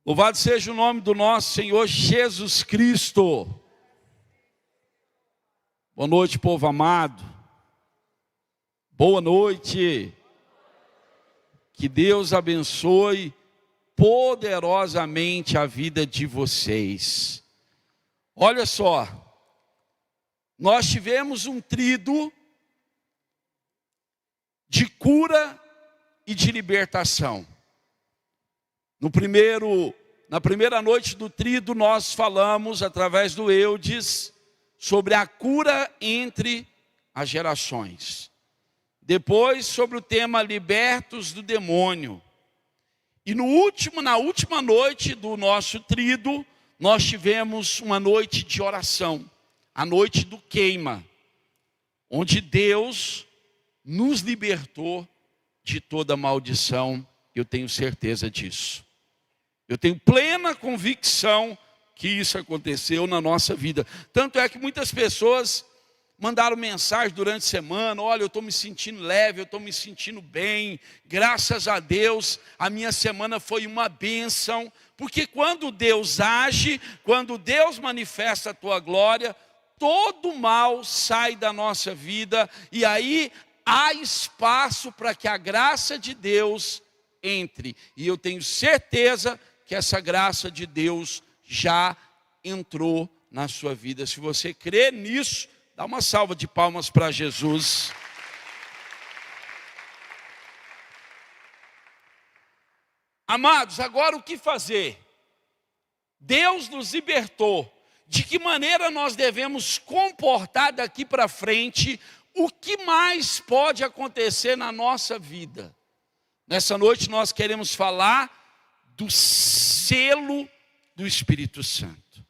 Louvado seja o nome do nosso Senhor Jesus Cristo. Boa noite, povo amado. Boa noite. Que Deus abençoe poderosamente a vida de vocês. Olha só, nós tivemos um tríduo de cura e de libertação. Na primeira noite do tríduo, nós falamos, através do Eudes, sobre a cura entre as gerações. Depois, sobre o tema libertos do demônio. E na última noite do nosso tríduo, nós tivemos uma noite de oração, a noite do queima, onde Deus nos libertou de toda maldição. Eu tenho certeza disso. Eu tenho plena convicção que isso aconteceu na nossa vida. Tanto é que muitas pessoas mandaram mensagem durante a semana: olha, eu estou me sentindo leve, eu estou me sentindo bem, graças a Deus, a minha semana foi uma bênção. Porque quando Deus age, quando Deus manifesta a tua glória, todo mal sai da nossa vida, e aí há espaço para que a graça de Deus entre. E eu tenho certeza que essa graça de Deus já entrou na sua vida. Se você crê nisso, dá uma salva de palmas para Jesus. Amados, agora o que fazer? Deus nos libertou. De que maneira nós devemos comportar daqui para frente? O que mais pode acontecer na nossa vida? Nessa noite nós queremos falar do selo do Espírito Santo.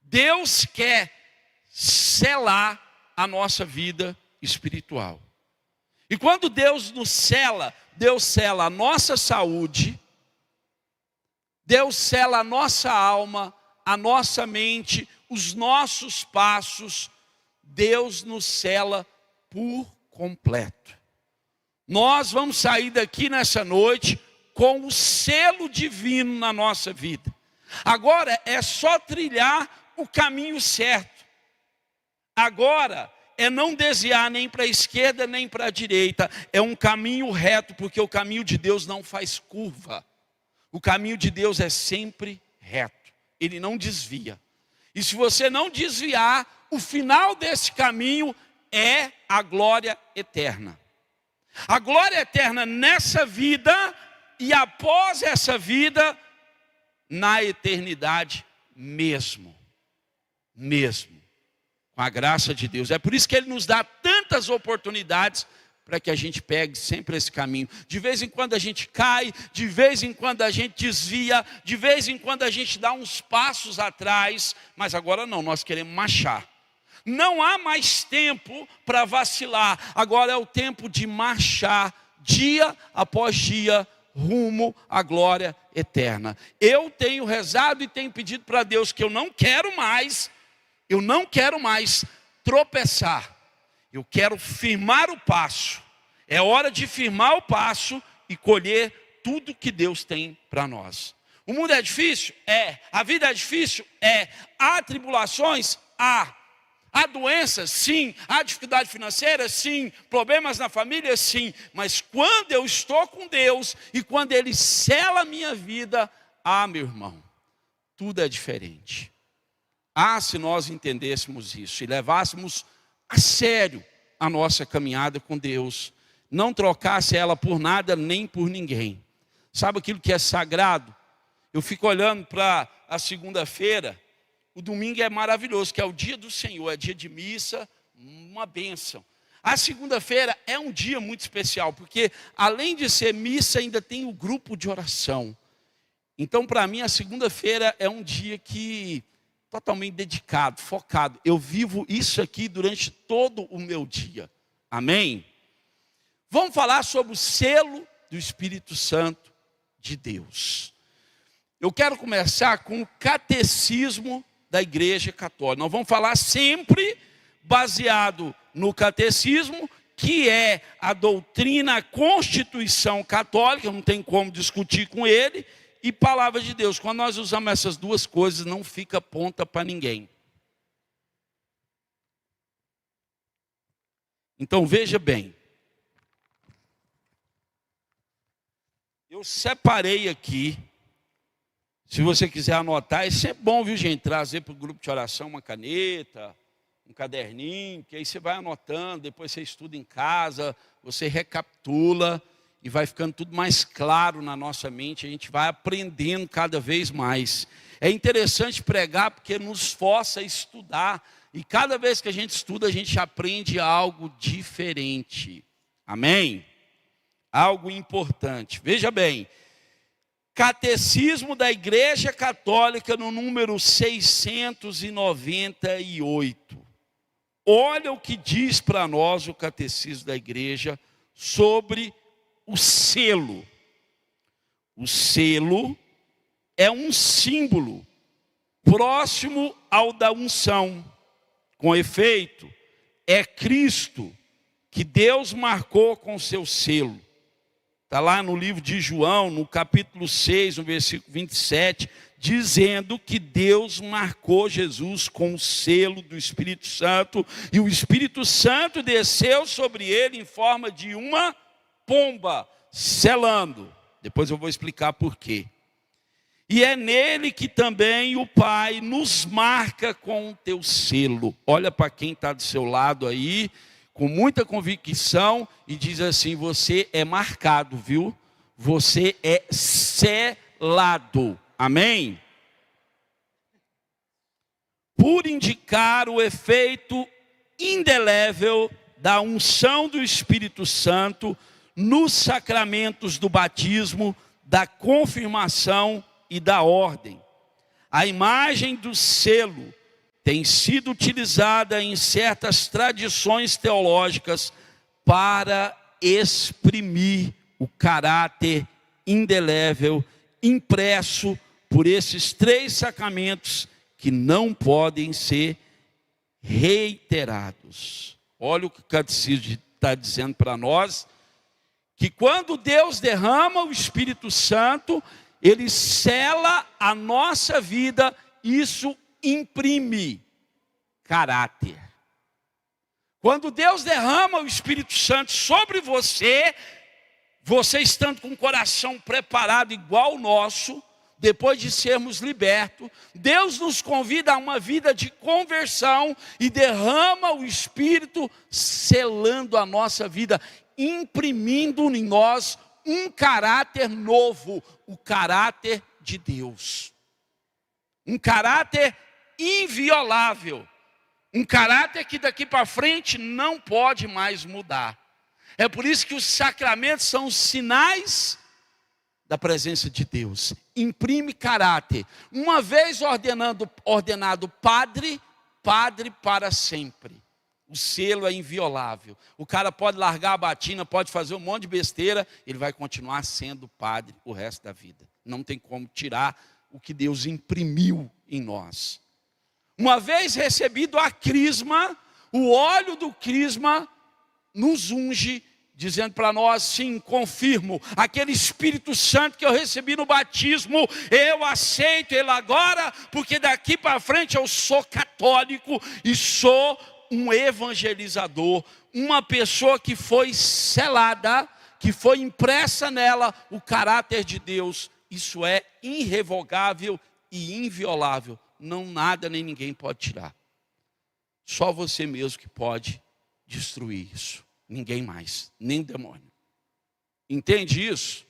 Deus quer selar a nossa vida espiritual. E quando Deus nos sela, Deus sela a nossa saúde, Deus sela a nossa alma, a nossa mente, os nossos passos. Deus nos sela por completo. Nós vamos sair daqui nessa noite com o selo divino na nossa vida. Agora é só trilhar o caminho certo. Agora é não desviar nem para a esquerda nem para a direita. É um caminho reto, porque o caminho de Deus não faz curva. O caminho de Deus é sempre reto. Ele não desvia. E se você não desviar, o final desse caminho é a glória eterna. A glória eterna nessa vida e após essa vida, na eternidade mesmo. Com a graça de Deus. É por isso que Ele nos dá tantas oportunidades para que a gente pegue sempre esse caminho. De vez em quando a gente cai, de vez em quando a gente desvia, de vez em quando a gente dá uns passos atrás, mas agora não, nós queremos marchar. Não há mais tempo para vacilar, agora é o tempo de marchar dia após dia rumo à glória eterna. Eu tenho rezado e tenho pedido para Deus que eu não quero mais tropeçar. Eu quero firmar o passo. É hora de firmar o passo e colher tudo que Deus tem para nós. O mundo é difícil? É. A vida é difícil? É. Há tribulações? Há. Há doenças? Sim. Há dificuldade financeira? Sim. Problemas na família? Sim. Mas quando eu estou com Deus e quando Ele sela a minha vida, meu irmão, tudo é diferente. Se nós entendêssemos isso e levássemos a sério a nossa caminhada com Deus, não trocasse ela por nada nem por ninguém. Sabe aquilo que é sagrado? Eu fico olhando para a segunda-feira. O domingo é maravilhoso, que é o dia do Senhor, é dia de missa, uma bênção. A segunda-feira é um dia muito especial, porque além de ser missa, ainda tem o grupo de oração. Então, para mim, a segunda-feira é um dia que totalmente dedicado, focado. Eu vivo isso aqui durante todo o meu dia. Amém? Vamos falar sobre o selo do Espírito Santo de Deus. Eu quero começar com o catecismo da Igreja Católica. Nós vamos falar sempre baseado no catecismo, que é a doutrina, a Constituição Católica, não tem como discutir com ele, e palavra de Deus. Quando nós usamos essas duas coisas, não fica ponta para ninguém. Então veja bem. Eu separei aqui, se você quiser anotar, é sempre bom, viu, gente, trazer para o grupo de oração uma caneta, um caderninho, que aí você vai anotando, depois você estuda em casa, você recapitula e vai ficando tudo mais claro na nossa mente, a gente vai aprendendo cada vez mais. É interessante pregar porque nos força a estudar, e cada vez que a gente estuda, a gente aprende algo diferente. Amém? Algo importante. Veja bem, Catecismo da Igreja Católica no número 698. Olha o que diz para nós o Catecismo da Igreja sobre o selo. O selo é um símbolo próximo ao da unção. Com efeito, é Cristo que Deus marcou com seu selo. Está lá no livro de João, no capítulo 6, no versículo 27, dizendo que Deus marcou Jesus com o selo do Espírito Santo, e o Espírito Santo desceu sobre ele em forma de uma pomba, selando. Depois eu vou explicar por quê. E é nele que também o Pai nos marca com o teu selo. Olha para quem está do seu lado aí, com muita convicção, e diz assim: você é marcado, viu? Você é selado. Amém? Por indicar o efeito indelével da unção do Espírito Santo nos sacramentos do batismo, da confirmação e da ordem. A imagem do selo tem sido utilizada em certas tradições teológicas para exprimir o caráter indelével impresso por esses três sacramentos que não podem ser reiterados. Olha o que o Catecismo está dizendo para nós, que quando Deus derrama o Espírito Santo, Ele sela a nossa vida, isso imprime caráter. Quando Deus derrama o Espírito Santo sobre você, você estando com o coração preparado igual o nosso, depois de sermos libertos, Deus nos convida a uma vida de conversão e derrama o Espírito, selando a nossa vida, imprimindo em nós um caráter novo, o caráter de Deus. Um caráter inviolável. Um caráter que daqui para frente não pode mais mudar. É por isso que os sacramentos são os sinais da presença de Deus. Imprime caráter. Uma vez ordenado padre, padre para sempre. O selo é inviolável. O cara pode largar a batina, pode fazer um monte de besteira, ele vai continuar sendo padre o resto da vida. Não tem como tirar o que Deus imprimiu em nós. Uma vez recebido a crisma, o óleo do crisma nos unge, dizendo para nós: sim, confirmo, aquele Espírito Santo que eu recebi no batismo, eu aceito ele agora, porque daqui para frente eu sou católico e sou um evangelizador, uma pessoa que foi selada, que foi impressa nela o caráter de Deus. Isso é irrevogável e inviolável. Não nada nem ninguém pode tirar. Só você mesmo que pode destruir isso. Ninguém mais, nem o demônio. Entende isso?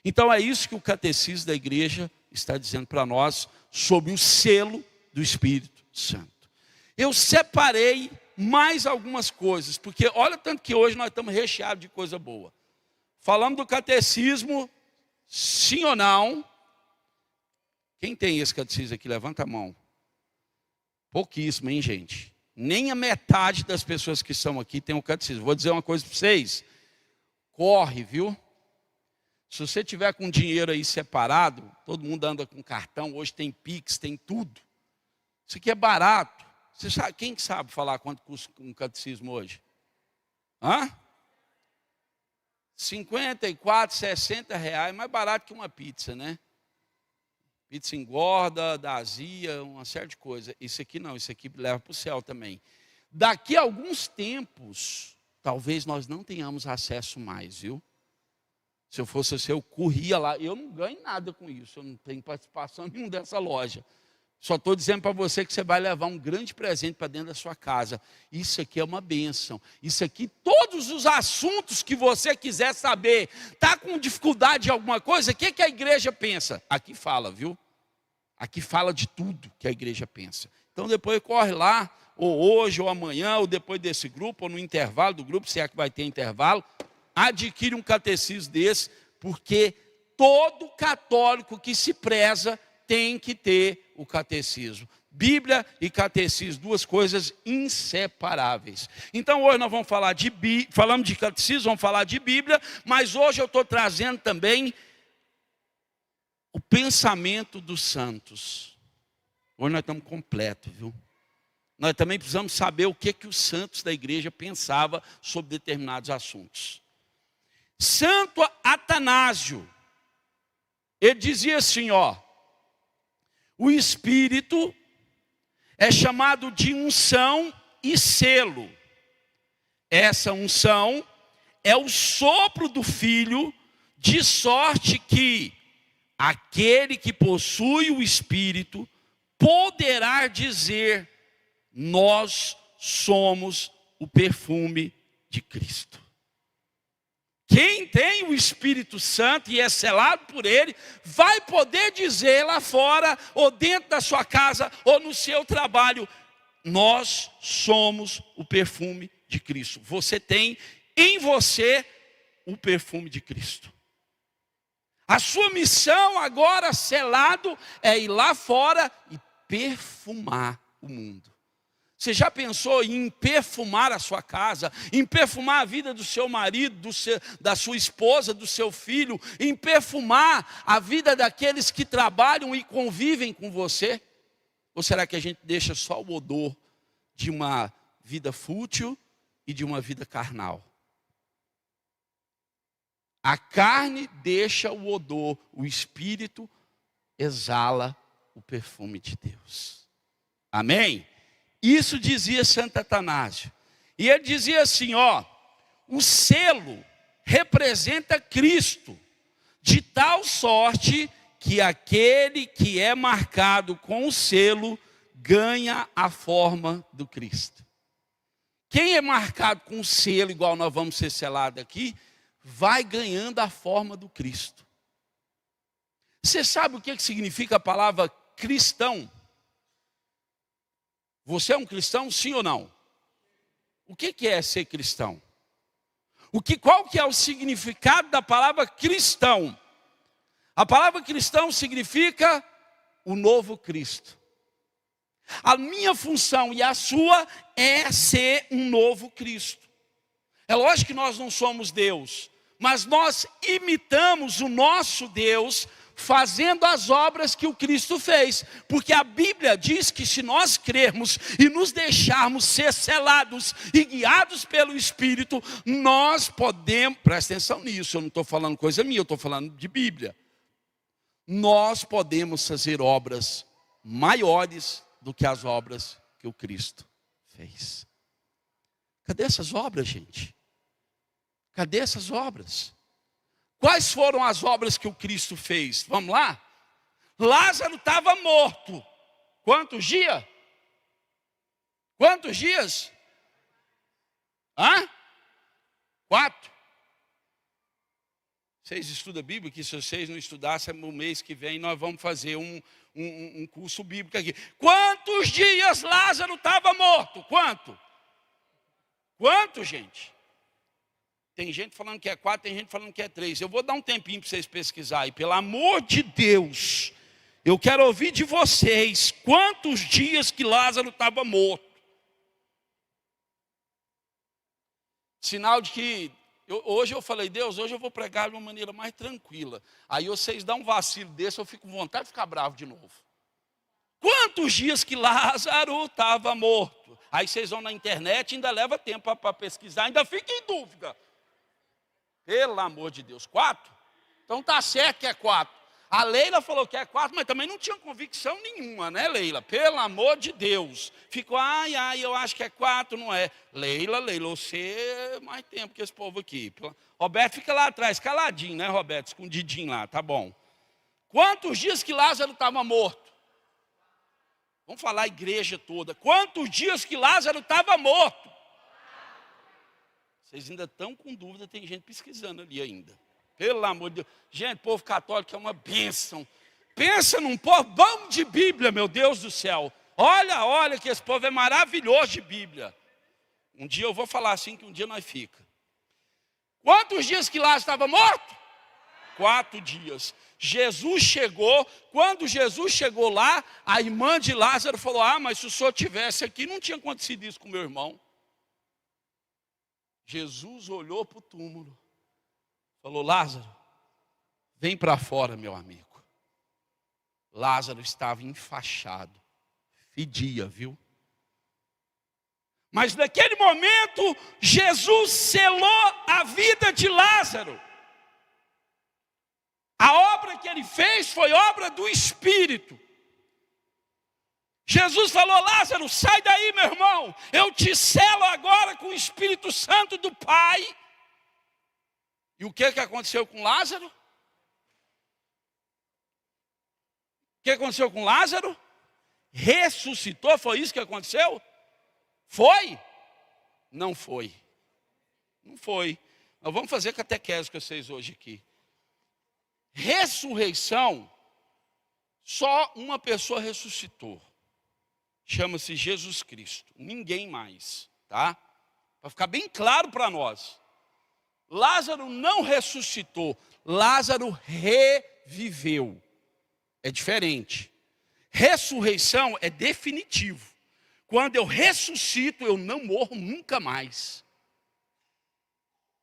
Então é isso que o Catecismo da Igreja está dizendo para nós sobre o selo do Espírito Santo. Eu separei mais algumas coisas, porque olha tanto que hoje nós estamos recheados de coisa boa. Falamos do catecismo, sim ou não? Quem tem esse catecismo aqui? Levanta a mão. Pouquíssimo, hein, gente? Nem a metade das pessoas que estão aqui tem o catecismo. Vou dizer uma coisa para vocês. Corre, viu? Se você tiver com dinheiro aí separado, todo mundo anda com cartão, hoje tem Pix, tem tudo. Isso aqui é barato. Você sabe, quem sabe falar quanto custa um catecismo hoje? Hã? 54, 60 reais, mais barato que uma pizza, né? Pizza engorda, dá azia, uma série de coisas. Isso aqui não, isso aqui leva para o céu também. Daqui a alguns tempos, talvez nós não tenhamos acesso mais, viu? Se eu fosse você, eu corria lá. Eu não ganho nada com isso, eu não tenho participação nenhuma dessa loja. Só estou dizendo para você que você vai levar um grande presente para dentro da sua casa. Isso aqui é uma bênção. Isso aqui, todos os assuntos que você quiser saber, está com dificuldade em alguma coisa, o que a igreja pensa? Aqui fala, viu? Aqui fala de tudo que a igreja pensa. Então depois corre lá, ou hoje, ou amanhã, ou depois desse grupo, ou no intervalo do grupo, se é que vai ter intervalo, adquire um catecismo desse, porque todo católico que se preza tem que ter o catecismo. Bíblia e catecismo, duas coisas inseparáveis. Então hoje nós vamos falar falamos de catecismo, vamos falar de Bíblia, mas hoje eu estou trazendo também o pensamento dos santos. Hoje nós estamos completos, viu? Nós também precisamos saber o que os santos da igreja pensavam sobre determinados assuntos. Santo Atanásio, ele dizia assim, o Espírito é chamado de unção e selo. Essa unção é o sopro do Filho, de sorte que aquele que possui o Espírito poderá dizer: nós somos o perfume de Cristo. Quem tem o Espírito Santo e é selado por ele, vai poder dizer lá fora, ou dentro da sua casa, ou no seu trabalho: nós somos o perfume de Cristo. Você tem em você o perfume de Cristo. A sua missão agora, selado, é ir lá fora e perfumar o mundo. Você já pensou em perfumar a sua casa, em perfumar a vida do seu marido, da sua esposa, do seu filho, em perfumar a vida daqueles que trabalham e convivem com você? Ou será que a gente deixa só o odor de uma vida fútil e de uma vida carnal? A carne deixa o odor, o espírito exala o perfume de Deus. Amém? Isso dizia Santo Atanásio. E ele dizia assim, o selo representa Cristo, de tal sorte que aquele que é marcado com o selo ganha a forma do Cristo. Quem é marcado com o selo, igual nós vamos ser selados aqui, vai ganhando a forma do Cristo. Você sabe o que significa a palavra cristão? Você é um cristão, sim ou não? O que é ser cristão? Qual que é o significado da palavra cristão? A palavra cristão significa o novo Cristo. A minha função e a sua é ser um novo Cristo. É lógico que nós não somos Deus, mas nós imitamos o nosso Deus fazendo as obras que o Cristo fez. Porque a Bíblia diz que se nós crermos e nos deixarmos ser selados e guiados pelo Espírito, nós podemos, presta atenção nisso, eu não estou falando coisa minha, eu estou falando de Bíblia. Nós podemos fazer obras maiores do que as obras que o Cristo fez. Cadê essas obras, gente? Cadê essas obras? Quais foram as obras que o Cristo fez? Vamos lá? Lázaro estava morto. Quantos dias? Quantos dias? 4. Vocês estudam Bíblia? Que se vocês não estudassem, no mês que vem nós vamos fazer um curso bíblico aqui. Quantos dias Lázaro estava morto? Quanto, gente? Tem gente falando que é 4, tem gente falando que é 3. Eu vou dar um tempinho para vocês pesquisarem. Pelo amor de Deus, eu quero ouvir de vocês quantos dias que Lázaro estava morto. Sinal de que, hoje eu falei, Deus, hoje eu vou pregar de uma maneira mais tranquila. Aí vocês dão um vacilo desse, eu fico com vontade de ficar bravo de novo. Quantos dias que Lázaro estava morto? Aí vocês vão na internet, ainda leva tempo para pesquisar, ainda fica em dúvida. Pelo amor de Deus, 4? Então tá certo que é 4. A Leila falou que é 4, mas também não tinha convicção nenhuma, né, Leila? Pelo amor de Deus. Ficou, eu acho que é 4, não é. Leila, você é mais tempo que esse povo aqui. Roberto fica lá atrás, caladinho, né, Roberto? Escondidinho lá, tá bom. Quantos dias que Lázaro estava morto? Vamos falar a igreja toda. Quantos dias que Lázaro estava morto? Vocês ainda estão com dúvida, tem gente pesquisando ali ainda. Pelo amor de Deus. Gente, povo católico é uma bênção. Pensa num povo bom de Bíblia, meu Deus do céu. Olha que esse povo é maravilhoso de Bíblia. Um dia eu vou falar assim, que um dia nós fica. Quantos dias que Lázaro estava morto? 4 dias. Jesus chegou. Quando Jesus chegou lá, a irmã de Lázaro falou, mas se o senhor tivesse aqui, não tinha acontecido isso com meu irmão. Jesus olhou para o túmulo. Falou, Lázaro, vem para fora, meu amigo. Lázaro estava enfaixado, fedia, viu? Mas naquele momento, Jesus selou a vida de Lázaro. A obra que ele fez foi obra do Espírito. Jesus falou, Lázaro, sai daí, meu irmão. Eu te selo agora com o Espírito Santo do Pai. E o que aconteceu com Lázaro? O que aconteceu com Lázaro? Ressuscitou, foi isso que aconteceu? Foi? Não foi. Não foi. Nós vamos fazer catequese com vocês hoje aqui. Ressurreição, só uma pessoa ressuscitou. Chama-se Jesus Cristo. Ninguém mais, tá? Para ficar bem claro para nós. Lázaro não ressuscitou, Lázaro reviveu. É diferente. Ressurreição é definitivo. Quando eu ressuscito, eu não morro nunca mais.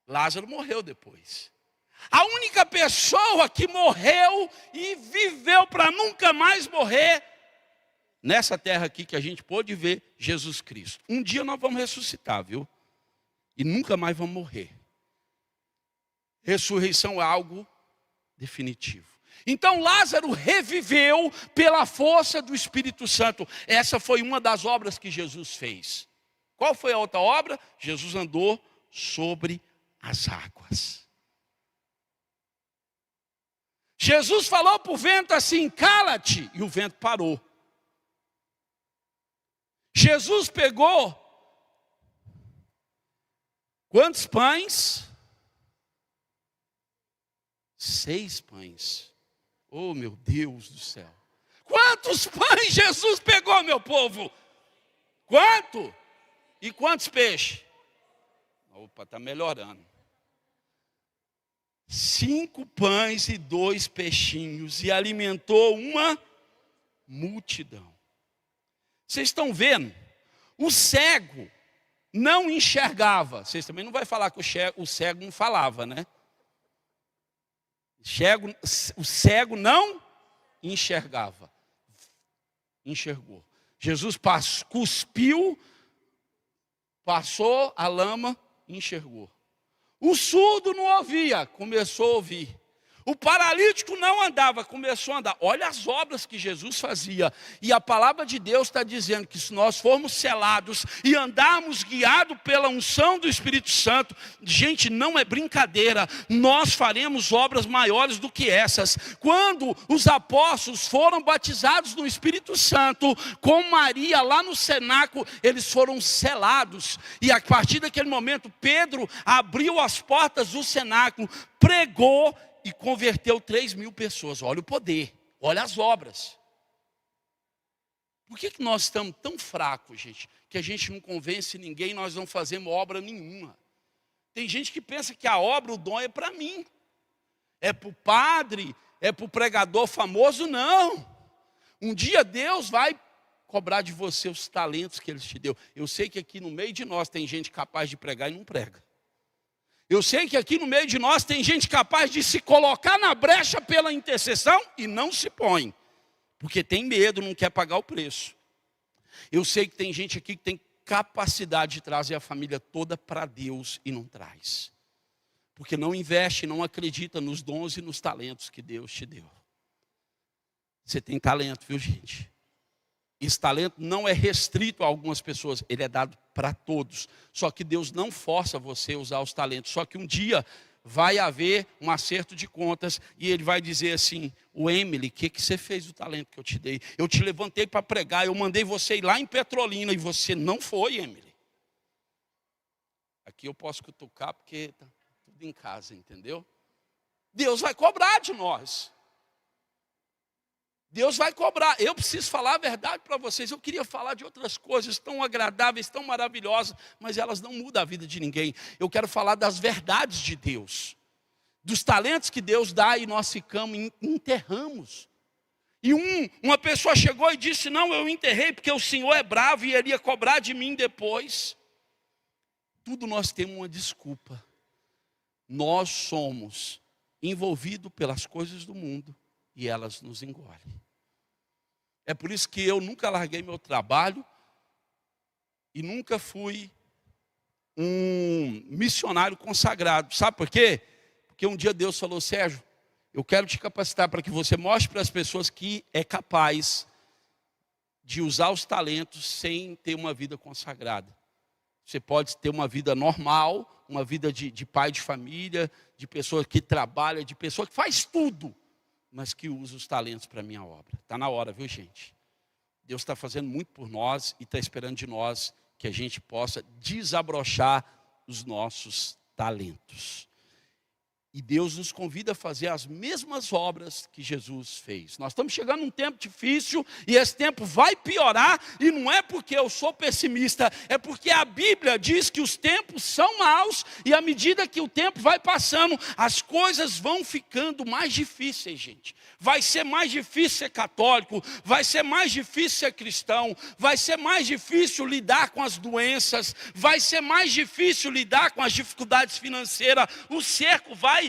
Lázaro morreu depois. A única pessoa que morreu e viveu para nunca mais morrer, nessa terra aqui que a gente pôde ver, Jesus Cristo. Um dia nós vamos ressuscitar, viu? E nunca mais vamos morrer. Ressurreição é algo definitivo. Então Lázaro reviveu pela força do Espírito Santo. Essa foi uma das obras que Jesus fez. Qual foi a outra obra? Jesus andou sobre as águas. Jesus falou para o vento assim, cala-te, e o vento parou. Jesus pegou quantos pães? 6 pães. Oh, meu Deus do céu. Quantos pães Jesus pegou, meu povo? Quanto? E quantos peixes? Opa, está melhorando. 5 pães e 2 peixinhos. E alimentou uma multidão. Vocês estão vendo? O cego não enxergava. Vocês também não vão falar que o cego não falava, né? O cego não enxergava. Enxergou. Jesus cuspiu, passou a lama, enxergou. O surdo não ouvia, começou a ouvir. O paralítico não andava, começou a andar. Olha as obras que Jesus fazia. E a palavra de Deus está dizendo que se nós formos selados e andarmos guiados pela unção do Espírito Santo, gente, não é brincadeira, nós faremos obras maiores do que essas. Quando os apóstolos foram batizados no Espírito Santo, com Maria lá no cenáculo, eles foram selados. E a partir daquele momento, Pedro abriu as portas do cenáculo, pregou e converteu 3.000 pessoas. Olha o poder, olha as obras. Por que nós estamos tão fracos, gente? Que a gente não convence ninguém, nós não fazemos obra nenhuma. Tem gente que pensa que a obra, o dom é para mim. É para o padre, é para o pregador famoso, não. Um dia Deus vai cobrar de você os talentos que Ele te deu. Eu sei que aqui no meio de nós tem gente capaz de pregar e não prega. Eu sei que aqui no meio de nós tem gente capaz de se colocar na brecha pela intercessão e não se põe. Porque tem medo, não quer pagar o preço. Eu sei que tem gente aqui que tem capacidade de trazer a família toda para Deus e não traz. Porque não investe, não acredita nos dons e nos talentos que Deus te deu. Você tem talento, viu, gente? Esse talento não é restrito a algumas pessoas, ele é dado para todos. Só que Deus não força você a usar os talentos. Só que um dia vai haver um acerto de contas e ele vai dizer assim: o Emily, o que você fez do talento que eu te dei? Eu te levantei para pregar, eu mandei você ir lá em Petrolina e você não foi, Emily. Aqui eu posso cutucar porque está tudo em casa, entendeu? Deus vai cobrar de nós. Deus vai cobrar. Eu preciso falar a verdade para vocês. Eu queria falar de outras coisas tão agradáveis, tão maravilhosas, mas elas não mudam a vida de ninguém. Eu quero falar das verdades de Deus, dos talentos que Deus dá e nós ficamos e enterramos. E uma pessoa chegou e disse: não, eu enterrei porque o Senhor é bravo e ele ia cobrar de mim depois. Tudo nós temos uma desculpa. Nós somos envolvidos pelas coisas do mundo e elas nos engolem. É por isso que eu nunca larguei meu trabalho e nunca fui um missionário consagrado. Sabe por quê? Porque um dia Deus falou: Sérgio, eu quero te capacitar para que você mostre para as pessoas que é capaz de usar os talentos sem ter uma vida consagrada. Você pode ter uma vida normal, uma vida de pai de família, de pessoa que trabalha, de pessoa que faz tudo, mas que usa os talentos para a minha obra. Está na hora, viu, gente? Deus está fazendo muito por nós e está esperando de nós que a gente possa desabrochar os nossos talentos. E Deus nos convida a fazer as mesmas obras que Jesus fez. Nós estamos chegando num tempo difícil e esse tempo vai piorar. E não é porque eu sou pessimista, é porque a Bíblia diz que os tempos são maus. E à medida que o tempo vai passando, as coisas vão ficando mais difíceis, gente. Vai ser mais difícil ser católico, vai ser mais difícil ser cristão, vai ser mais difícil lidar com as doenças, vai ser mais difícil lidar com as dificuldades financeiras. O cerco vai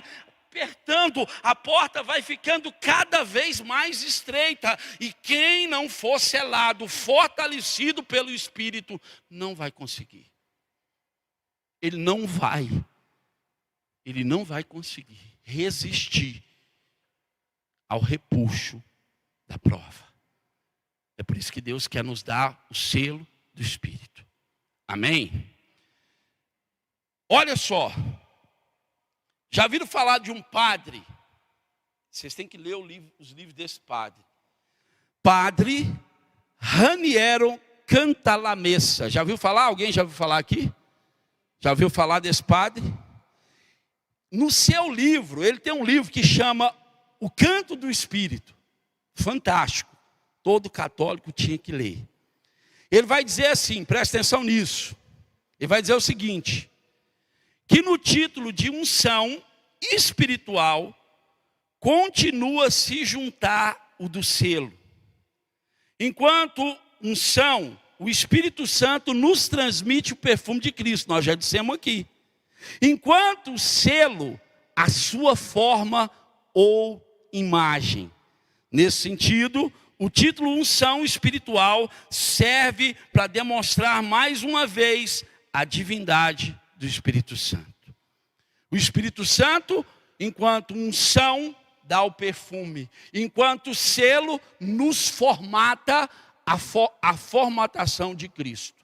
apertando, a porta vai ficando cada vez mais estreita. E quem não for selado, fortalecido pelo Espírito, não vai conseguir. Ele não vai conseguir resistir ao repuxo da prova. É por isso que Deus quer nos dar o selo do Espírito. Amém? Olha só. Já viram falar de um padre? Vocês têm que ler os livros desse padre. Padre Raniero Cantalamessa. Já viu falar? Alguém já viu falar aqui? Já viu falar desse padre? No seu livro, ele tem um livro que chama O Canto do Espírito. Fantástico. Todo católico tinha que ler. Ele vai dizer assim, presta atenção nisso. Ele vai dizer o seguinte: que no título de unção espiritual continua a se juntar o do selo. Enquanto unção, o Espírito Santo nos transmite o perfume de Cristo, nós já dissemos aqui. Enquanto o selo, a sua forma ou imagem. Nesse sentido, o título unção espiritual serve para demonstrar mais uma vez a divindade do Espírito Santo. O Espírito Santo, enquanto unção, dá o perfume. Enquanto selo, nos formata a formatação de Cristo.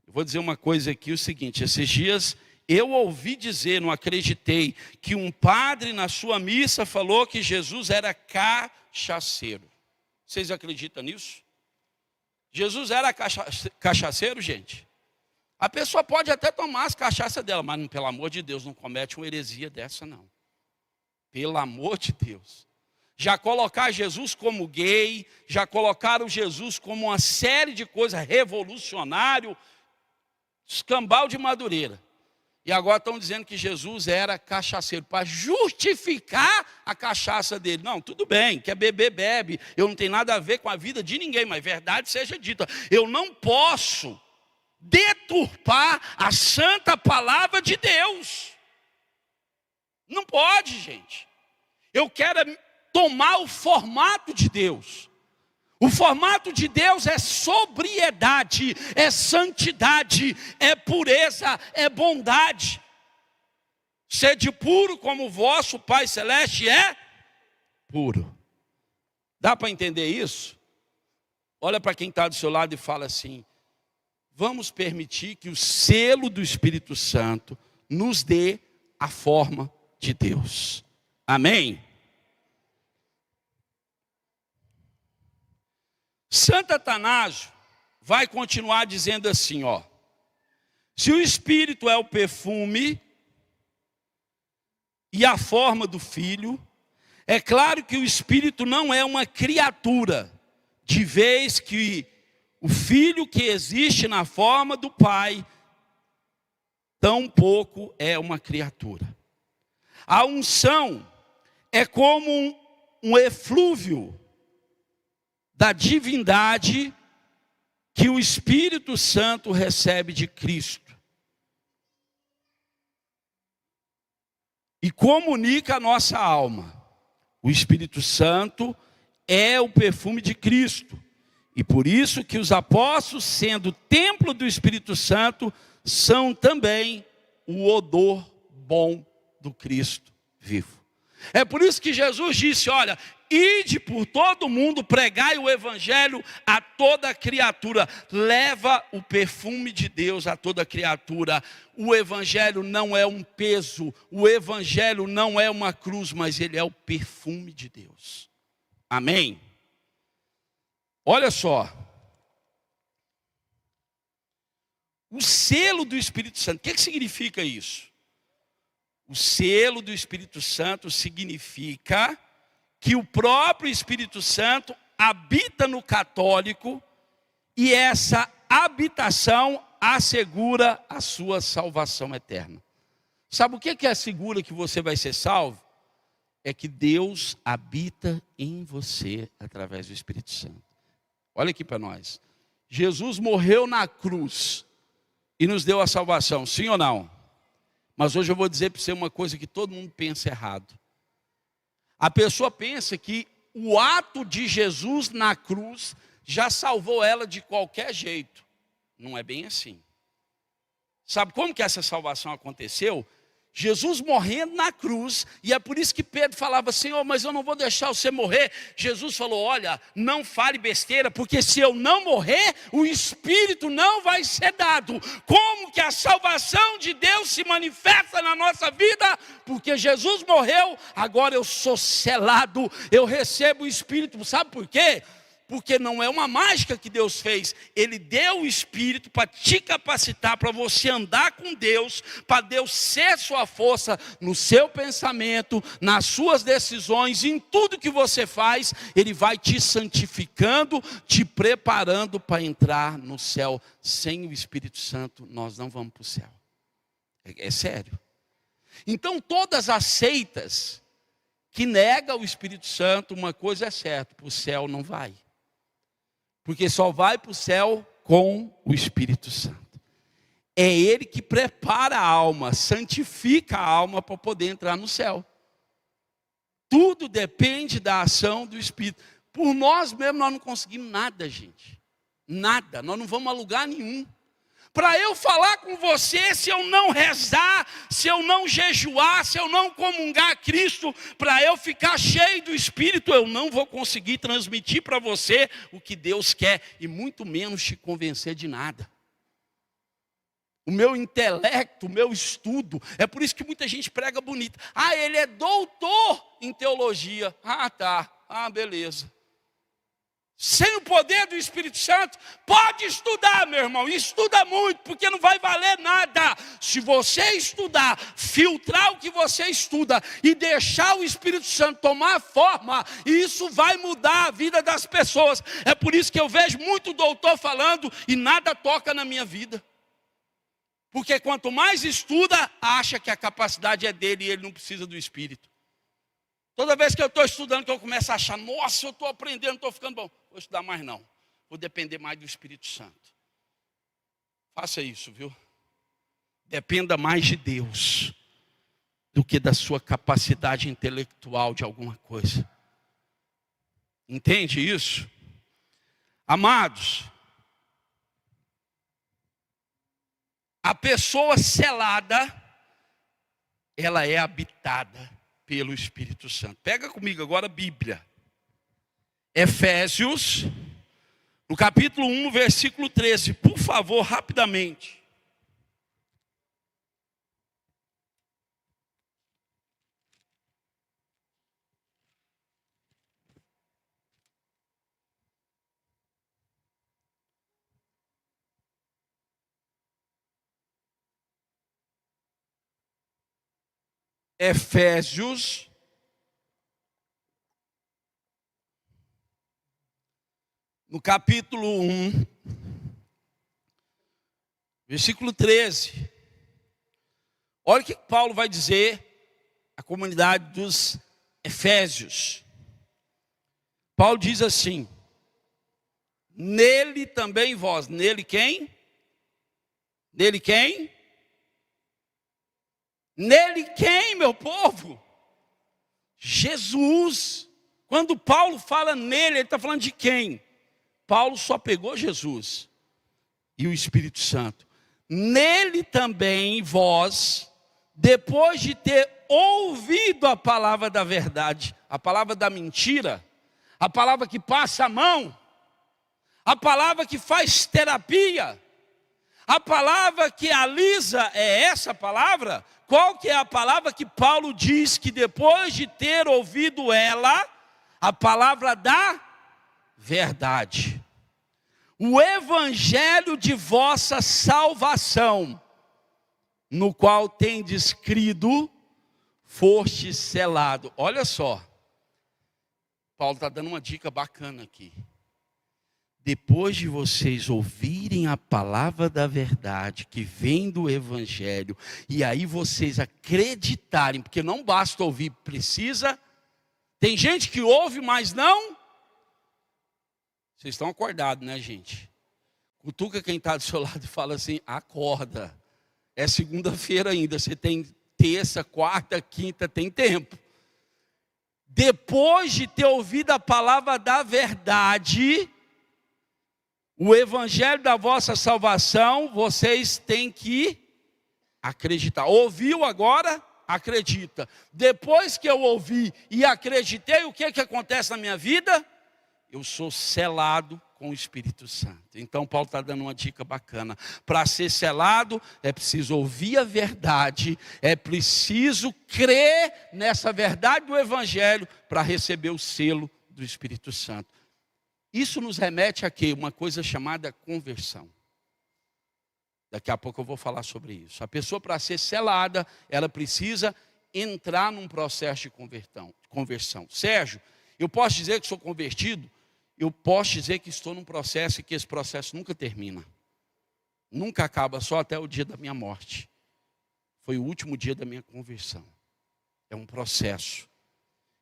Eu vou dizer uma coisa aqui, o seguinte: esses dias eu ouvi dizer, não acreditei, que um padre na sua missa falou que Jesus era cachaceiro. Vocês acreditam nisso? Jesus era cachaceiro, gente? A pessoa pode até tomar as cachaças dela, mas pelo amor de Deus, não comete uma heresia dessa não. Pelo amor de Deus. Já colocar Jesus como gay, já colocaram Jesus como uma série de coisas, revolucionário, escambau de Madureira. E agora estão dizendo que Jesus era cachaceiro, para justificar a cachaça dele. Não, tudo bem, quer beber, bebe. Eu não tenho nada a ver com a vida de ninguém, mas verdade seja dita. Eu não posso deturpar a santa palavra de Deus. Não pode, gente. Eu quero tomar o formato de Deus. O formato de Deus é sobriedade, é santidade, é pureza, é bondade. Sede puro como o vosso Pai Celeste é puro. Dá para entender isso? Olha para quem está do seu lado e fala assim: vamos permitir que o selo do Espírito Santo nos dê a forma de Deus. Amém? Santo Atanásio vai continuar dizendo assim, ó: se o Espírito é o perfume e a forma do Filho, é claro que o Espírito não é uma criatura, de vez que o Filho que existe na forma do Pai, tampouco é uma criatura. A unção é como um eflúvio da divindade que o Espírito Santo recebe de Cristo e comunica a nossa alma. O Espírito Santo é o perfume de Cristo, e por isso que os apóstolos, sendo templo do Espírito Santo, são também o odor bom do Cristo vivo. É por isso que Jesus disse: olha, ide por todo mundo, pregai o evangelho a toda criatura. Leva o perfume de Deus a toda criatura. O evangelho não é um peso, o evangelho não é uma cruz, mas ele é o perfume de Deus. Amém? Olha só. O selo do Espírito Santo, o que significa isso? O selo do Espírito Santo significa que o próprio Espírito Santo habita no católico e essa habitação assegura a sua salvação eterna. Sabe o que assegura que você vai ser salvo? É que Deus habita em você através do Espírito Santo. Olha aqui para nós. Jesus morreu na cruz e nos deu a salvação, sim ou não? Mas hoje eu vou dizer para você uma coisa que todo mundo pensa errado. A pessoa pensa que o ato de Jesus na cruz já salvou ela de qualquer jeito. Não é bem assim. Sabe como que essa salvação aconteceu? Jesus morrendo na cruz, e é por isso que Pedro falava: Senhor, mas eu não vou deixar você morrer. Jesus falou: olha, não fale besteira, porque se eu não morrer, o Espírito não vai ser dado. Como que a salvação de Deus se manifesta na nossa vida? Porque Jesus morreu, agora eu sou selado, eu recebo o Espírito. Sabe por quê? Porque não é uma mágica que Deus fez. Ele deu o Espírito para te capacitar, para você andar com Deus, para Deus ser sua força no seu pensamento, nas suas decisões, em tudo que você faz. Ele vai te santificando, te preparando para entrar no céu. Sem o Espírito Santo, nós não vamos para o céu. É sério. Então, todas as seitas que negam o Espírito Santo, uma coisa é certa: para o céu não vai. Porque só vai para o céu com o Espírito Santo. É Ele que prepara a alma, santifica a alma para poder entrar no céu. Tudo depende da ação do Espírito. Por nós mesmos nós não conseguimos nada, gente. Nada, nós não vamos a lugar nenhum. Para eu falar com você, se eu não rezar, se eu não jejuar, se eu não comungar a Cristo, para eu ficar cheio do Espírito, eu não vou conseguir transmitir para você o que Deus quer, e muito menos te convencer de nada. O meu intelecto, o meu estudo, é por isso que muita gente prega bonito. Ah, ele é doutor em teologia. Ah, tá. Ah, beleza. Sem o poder do Espírito Santo, pode estudar, meu irmão, estuda muito, porque não vai valer nada. Se você estudar, filtrar o que você estuda e deixar o Espírito Santo tomar forma, isso vai mudar a vida das pessoas. É por isso que eu vejo muito doutor falando e nada toca na minha vida. Porque quanto mais estuda, acha que a capacidade é dele e ele não precisa do Espírito. Toda vez que eu estou estudando, que eu começo a achar: nossa, eu estou aprendendo, estou ficando bom. Vou estudar mais não. Vou depender mais do Espírito Santo. Faça isso, viu? Dependa mais de Deus do que da sua capacidade intelectual de alguma coisa. Entende isso? Amados, a pessoa selada, ela é habitada pelo Espírito Santo. Pega comigo agora a Bíblia. Efésios, no capítulo 1, versículo 13. Por favor, rapidamente. Efésios, no capítulo 1, versículo 13. Olha o que Paulo vai dizer à comunidade dos Efésios. Paulo diz assim: nele também vós. Nele quem? Nele quem? Nele quem, meu povo? Jesus. Quando Paulo fala nele, ele está falando de quem? Paulo só pegou Jesus e o Espírito Santo. Nele também vós, depois de ter ouvido a palavra da verdade, a palavra da mentira, a palavra que passa a mão, a palavra que faz terapia, a palavra que alisa, é essa palavra? Qual que é a palavra que Paulo diz que depois de ter ouvido ela, a palavra da verdade? O evangelho de vossa salvação, no qual tendes crido, foste selado. Olha só, Paulo está dando uma dica bacana aqui. Depois de vocês ouvirem a palavra da verdade, que vem do evangelho, e aí vocês acreditarem, porque não basta ouvir, precisa. Tem gente que ouve, mas não. Vocês estão acordados, né, gente? Cutuca quem está do seu lado e fala assim: acorda. É segunda-feira ainda, você tem terça, quarta, quinta, tem tempo. Depois de ter ouvido a palavra da verdade, o evangelho da vossa salvação, vocês têm que acreditar. Ouviu agora? Acredita. Depois que eu ouvi e acreditei, o que acontece na minha vida? Eu sou selado com o Espírito Santo. Então Paulo está dando uma dica bacana. Para ser selado, é preciso ouvir a verdade, é preciso crer nessa verdade do evangelho para receber o selo do Espírito Santo. Isso nos remete a quê? Uma coisa chamada conversão. Daqui a pouco eu vou falar sobre isso. A pessoa, para ser selada, ela precisa entrar num processo de conversão. Sérgio, eu posso dizer que sou convertido? Eu posso dizer que estou num processo e que esse processo nunca termina. Nunca acaba, só até o dia da minha morte. Foi o último dia da minha conversão. É um processo.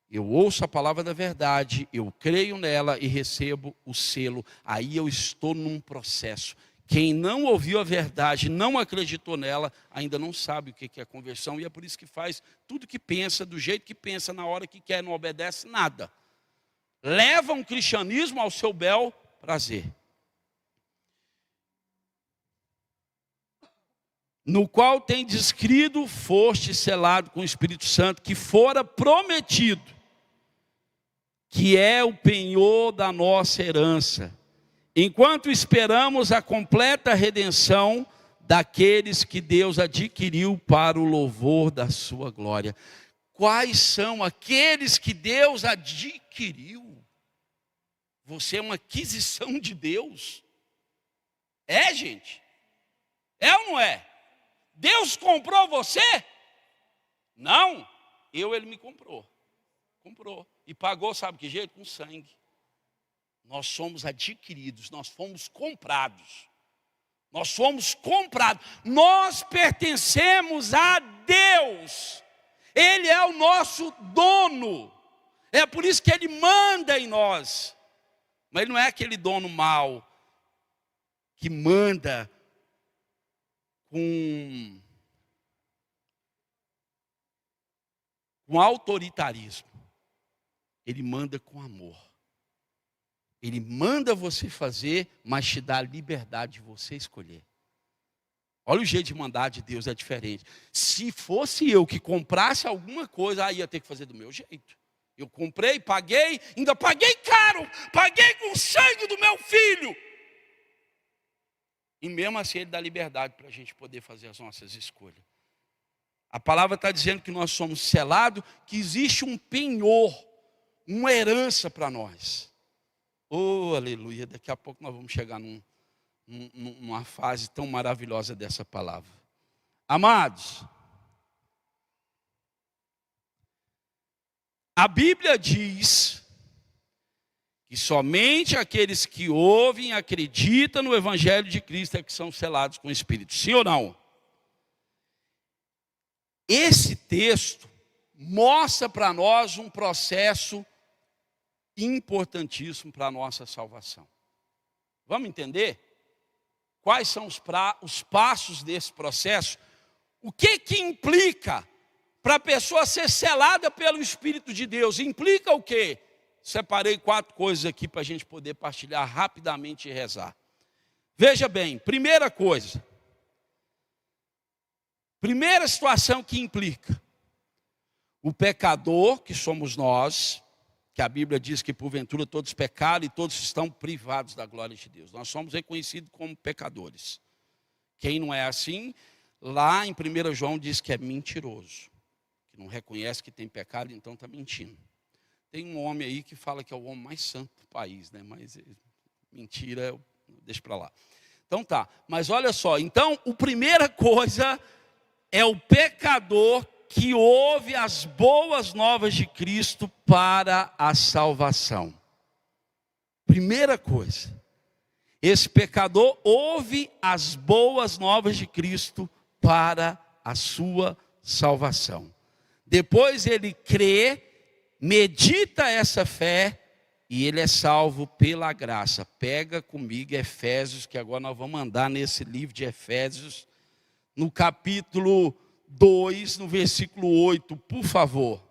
Eu ouço a palavra da verdade, eu creio nela e recebo o selo. Aí eu estou num processo. Quem não ouviu a verdade, não acreditou nela, ainda não sabe o que é conversão. E é por isso que faz tudo que pensa, do jeito que pensa, na hora que quer, não obedece nada. Leva um cristianismo ao seu bel prazer. No qual tem descrito, foste selado com o Espírito Santo, que fora prometido, que é o penhor da nossa herança, enquanto esperamos a completa redenção daqueles que Deus adquiriu para o louvor da sua glória. Quais são aqueles que Deus adquiriu? Você é uma aquisição de Deus. É, gente? É ou não é? Deus comprou você? Não. Ele me comprou. Comprou. E pagou, sabe que jeito? Com sangue. Nós somos adquiridos, nós fomos comprados. Nós fomos comprados. Nós pertencemos a Deus. Ele é o nosso dono. É por isso que Ele manda em nós. Mas Ele não é aquele dono mau que manda com autoritarismo. Ele manda com amor. Ele manda você fazer, mas te dá a liberdade de você escolher. Olha o jeito de mandar de Deus, é diferente. Se fosse eu que comprasse alguma coisa, aí ia ter que fazer do meu jeito. Eu comprei, paguei, ainda paguei caro, paguei com o sangue do meu filho. E mesmo assim ele dá liberdade para a gente poder fazer as nossas escolhas. A palavra está dizendo que nós somos selados, que existe um penhor, uma herança para nós. Oh, aleluia, daqui a pouco nós vamos chegar numa fase tão maravilhosa dessa palavra. Amados, a Bíblia diz que somente aqueles que ouvem e acreditam no Evangelho de Cristo é que são selados com o Espírito. Sim ou não? Esse texto mostra para nós um processo importantíssimo para a nossa salvação. Vamos entender? Quais são os passos desse processo? O que implica para a pessoa ser selada pelo Espírito de Deus? Implica o quê? Separei 4 coisas aqui para a gente poder partilhar rapidamente e rezar. Veja bem, primeira coisa. Primeira situação que implica. O pecador, que somos nós, que a Bíblia diz que porventura todos pecaram e todos estão privados da glória de Deus. Nós somos reconhecidos como pecadores. Quem não é assim, lá em 1 João diz que é mentiroso. Que não reconhece que tem pecado, então está mentindo. Tem um homem aí que fala que é o homem mais santo do país, né? Mas mentira, deixa para lá. Então tá, mas olha só, então a primeira coisa é o pecador que ouve as boas novas de Cristo para a salvação. Primeira coisa, esse pecador ouve as boas novas de Cristo para a sua salvação. Depois ele crê, medita essa fé e ele é salvo pela graça. Pega comigo Efésios, que agora nós vamos andar nesse livro de Efésios, no capítulo 2, no versículo 8, por favor.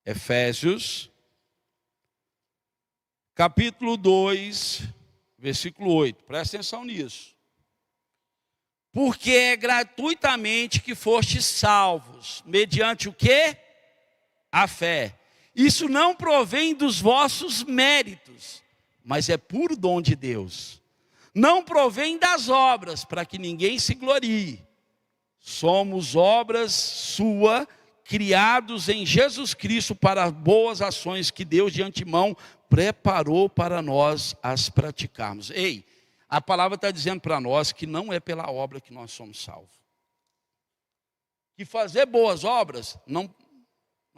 Efésios, capítulo 2, versículo 8. Presta atenção nisso. Porque é gratuitamente que fostes salvos, mediante o quê? A fé. Isso não provém dos vossos méritos, mas é puro dom de Deus. Não provém das obras, para que ninguém se glorie. Somos obras sua, criados em Jesus Cristo para boas ações que Deus de antemão preparou para nós as praticarmos. Ei, a palavra está dizendo para nós que não é pela obra que nós somos salvos. Que fazer boas obras não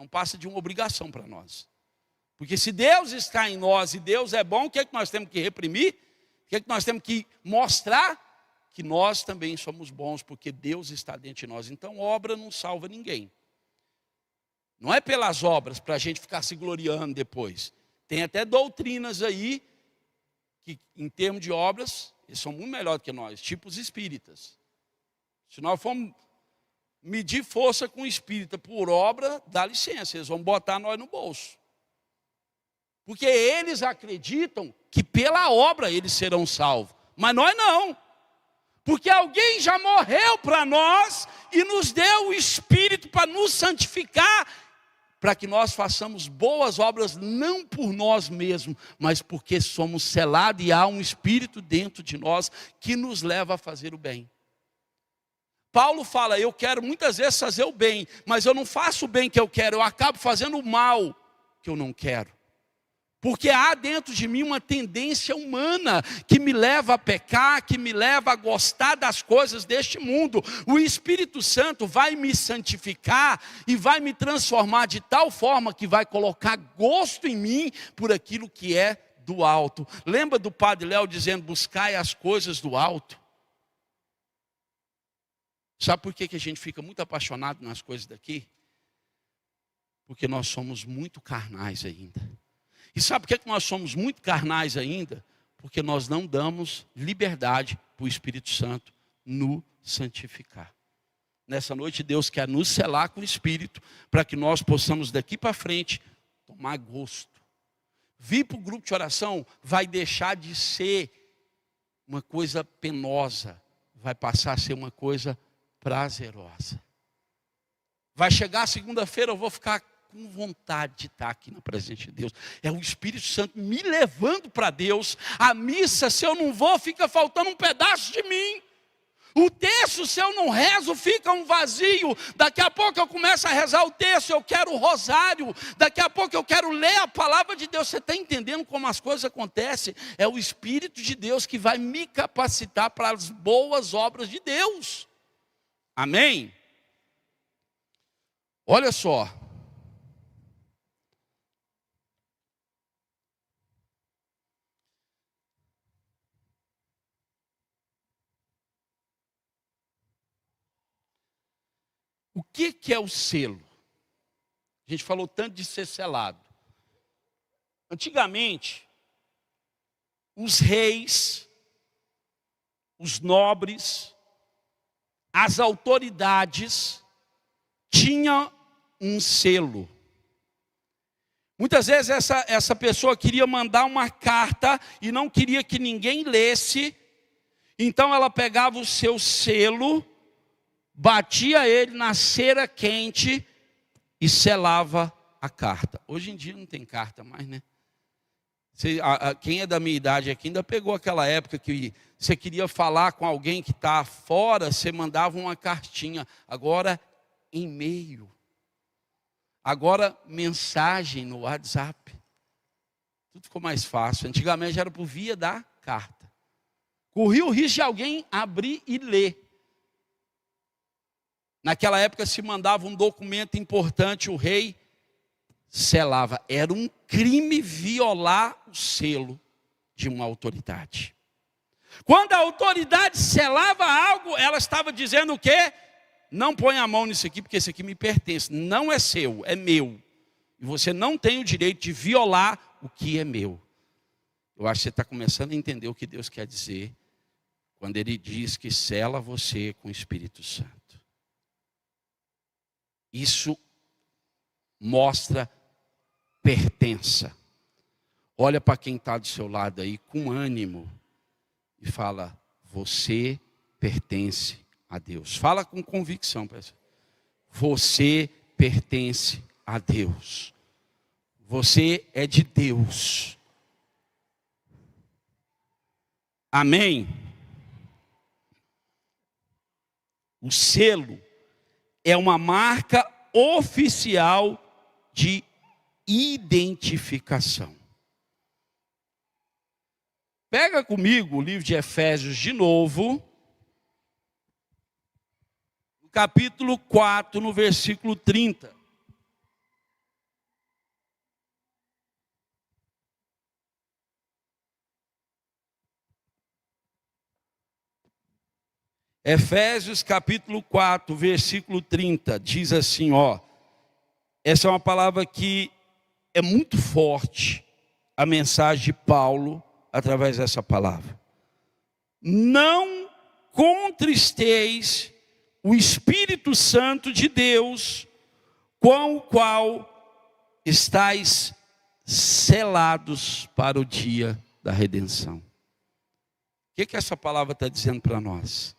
passa de uma obrigação para nós. Porque se Deus está em nós e Deus é bom, o que é que nós temos que reprimir? O que é que nós temos que mostrar? Que nós também somos bons, porque Deus está dentro de nós. Então, obra não salva ninguém. Não é pelas obras, para a gente ficar se gloriando depois. Tem até doutrinas aí, que em termos de obras, eles são muito melhores que nós, tipo os espíritas. Se nós formos medir força com o espírita por obra, dá licença, eles vão botar nós no bolso. Porque eles acreditam que pela obra eles serão salvos. Mas nós não. Porque alguém já morreu para nós e nos deu o Espírito para nos santificar, para que nós façamos boas obras, não por nós mesmos, mas porque somos selados e há um Espírito dentro de nós que nos leva a fazer o bem. Paulo fala, eu quero muitas vezes fazer o bem, mas eu não faço o bem que eu quero, eu acabo fazendo o mal que eu não quero. Porque há dentro de mim uma tendência humana que me leva a pecar, que me leva a gostar das coisas deste mundo. O Espírito Santo vai me santificar e vai me transformar de tal forma que vai colocar gosto em mim por aquilo que é do alto. Lembra do Padre Léo dizendo, buscai as coisas do alto? Sabe por que a gente fica muito apaixonado nas coisas daqui? Porque nós somos muito carnais ainda. E sabe por que nós somos muito carnais ainda? Porque nós não damos liberdade para o Espírito Santo nos santificar. Nessa noite Deus quer nos selar com o Espírito, para que nós possamos daqui para frente tomar gosto. Vir para o grupo de oração vai deixar de ser uma coisa penosa, vai passar a ser uma coisa prazerosa. Vai chegar segunda-feira, eu vou ficar com vontade de estar aqui na presença de Deus. É o Espírito Santo me levando para Deus. A missa, se eu não vou, fica faltando um pedaço de mim. O texto, se eu não rezo, fica um vazio. Daqui a pouco eu começo a rezar o texto, eu quero o rosário. Daqui a pouco eu quero ler a palavra de Deus. Você está entendendo como as coisas acontecem? É o Espírito de Deus que vai me capacitar para as boas obras de Deus. Amém? Olha só. O que é o selo? A gente falou tanto de ser selado. Antigamente, os reis, os nobres, as autoridades tinham um selo. Muitas vezes essa pessoa queria mandar uma carta e não queria que ninguém lesse. Então ela pegava o seu selo, batia ele na cera quente e selava a carta. Hoje em dia não tem carta mais, né? Quem é da minha idade aqui ainda pegou aquela época que você queria falar com alguém que está fora, você mandava uma cartinha. Agora, e-mail. Agora, mensagem no WhatsApp. Tudo ficou mais fácil. Antigamente era por via da carta. Corria o risco de alguém abrir e ler. Naquela época se mandava um documento importante, o rei selava. Era um crime violar o selo de uma autoridade. Quando a autoridade selava algo, ela estava dizendo o quê? Não põe a mão nisso aqui, porque isso aqui me pertence. Não é seu, é meu. E você não tem o direito de violar o que é meu. Eu acho que você está começando a entender o que Deus quer dizer quando Ele diz que sela você com o Espírito Santo. Isso mostra pertença. Olha para quem está do seu lado aí com ânimo e fala: você pertence a Deus. Fala com convicção, pessoal. Você pertence a Deus. Você é de Deus. Amém? O selo é uma marca oficial de identificação. Pega comigo o livro de Efésios de novo, no capítulo 4, no versículo 30. Efésios capítulo 4, versículo 30, diz assim, essa é uma palavra que é muito forte, a mensagem de Paulo, através dessa palavra. Não contristeis o Espírito Santo de Deus, com o qual estáis selados para o dia da redenção. O que essa palavra está dizendo para nós?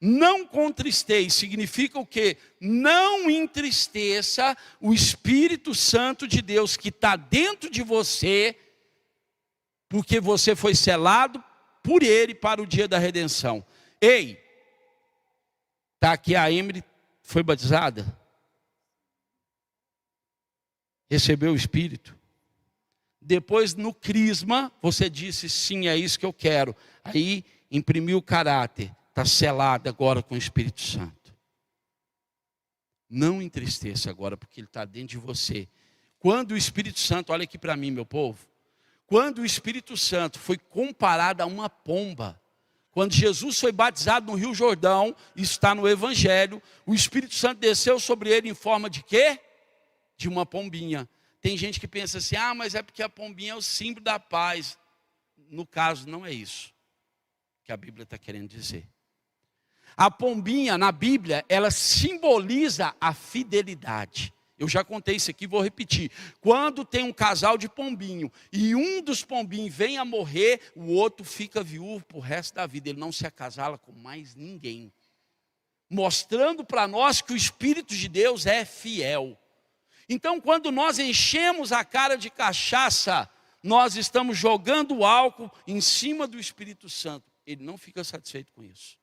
Não contristeis significa o quê? Não entristeça o Espírito Santo de Deus que está dentro de você, porque você foi selado por Ele para o dia da redenção. Ei, está aqui a Emily, foi batizada? Recebeu o Espírito? Depois no crisma, você disse, sim, é isso que eu quero. Aí imprimiu o caráter. Está selada agora com o Espírito Santo. Não entristeça agora, porque Ele está dentro de você. Quando o Espírito Santo, olha aqui para mim, meu povo. Quando o Espírito Santo foi comparado a uma pomba, quando Jesus foi batizado no Rio Jordão, isso está no Evangelho, o Espírito Santo desceu sobre ele em forma de quê? De uma pombinha. Tem gente que pensa assim, mas é porque a pombinha é o símbolo da paz. No caso, não é isso que a Bíblia está querendo dizer. A pombinha, na Bíblia, ela simboliza a fidelidade. Eu já contei isso aqui, vou repetir. Quando tem um casal de pombinho e um dos pombinhos vem a morrer, o outro fica viúvo para o resto da vida. Ele não se acasala com mais ninguém. Mostrando para nós que o Espírito de Deus é fiel. Então, quando nós enchemos a cara de cachaça, nós estamos jogando álcool em cima do Espírito Santo. Ele não fica satisfeito com isso.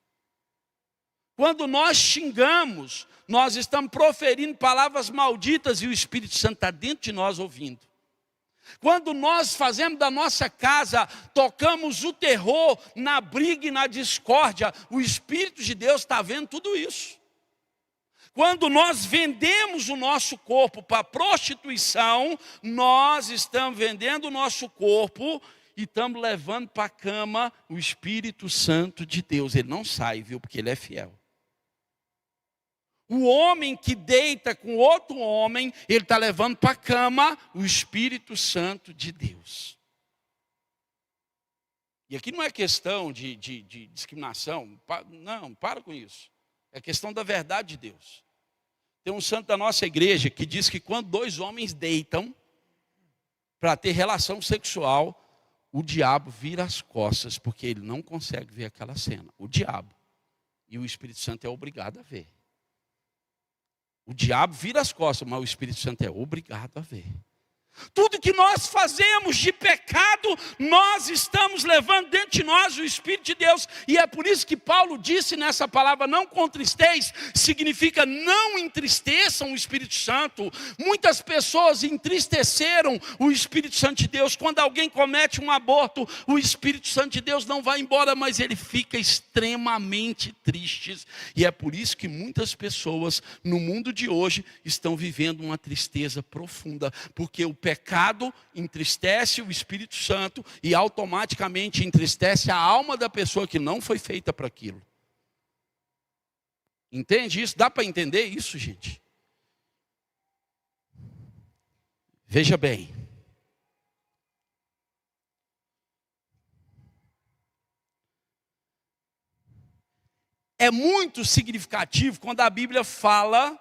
Quando nós xingamos, nós estamos proferindo palavras malditas e o Espírito Santo está dentro de nós ouvindo. Quando nós fazemos da nossa casa, tocamos o terror na briga e na discórdia, o Espírito de Deus está vendo tudo isso. Quando nós vendemos o nosso corpo para prostituição, nós estamos vendendo o nosso corpo e estamos levando para a cama o Espírito Santo de Deus. Ele não sai, viu, porque ele é fiel. O homem que deita com outro homem, ele está levando para a cama o Espírito Santo de Deus. E aqui não é questão de discriminação, não, para com isso. É questão da verdade de Deus. Tem um santo da nossa igreja que diz que quando dois homens deitam para ter relação sexual, o diabo vira as costas, porque ele não consegue ver aquela cena. O diabo. E o Espírito Santo é obrigado a ver. O diabo vira as costas, mas o Espírito Santo é obrigado a ver. Tudo que nós fazemos de pecado, nós estamos levando dentro de nós o Espírito de Deus. E é por isso que Paulo disse nessa palavra, não contristeis, significa não entristeçam o Espírito Santo. Muitas pessoas entristeceram o Espírito Santo de Deus. Quando alguém comete um aborto, o Espírito Santo de Deus não vai embora, mas ele fica extremamente triste. E é por isso que muitas pessoas no mundo de hoje estão vivendo uma tristeza profunda, porque o pecado entristece o Espírito Santo e automaticamente entristece a alma da pessoa que não foi feita para aquilo. Entende isso? Dá para entender isso, gente? Veja bem. É muito significativo quando a Bíblia fala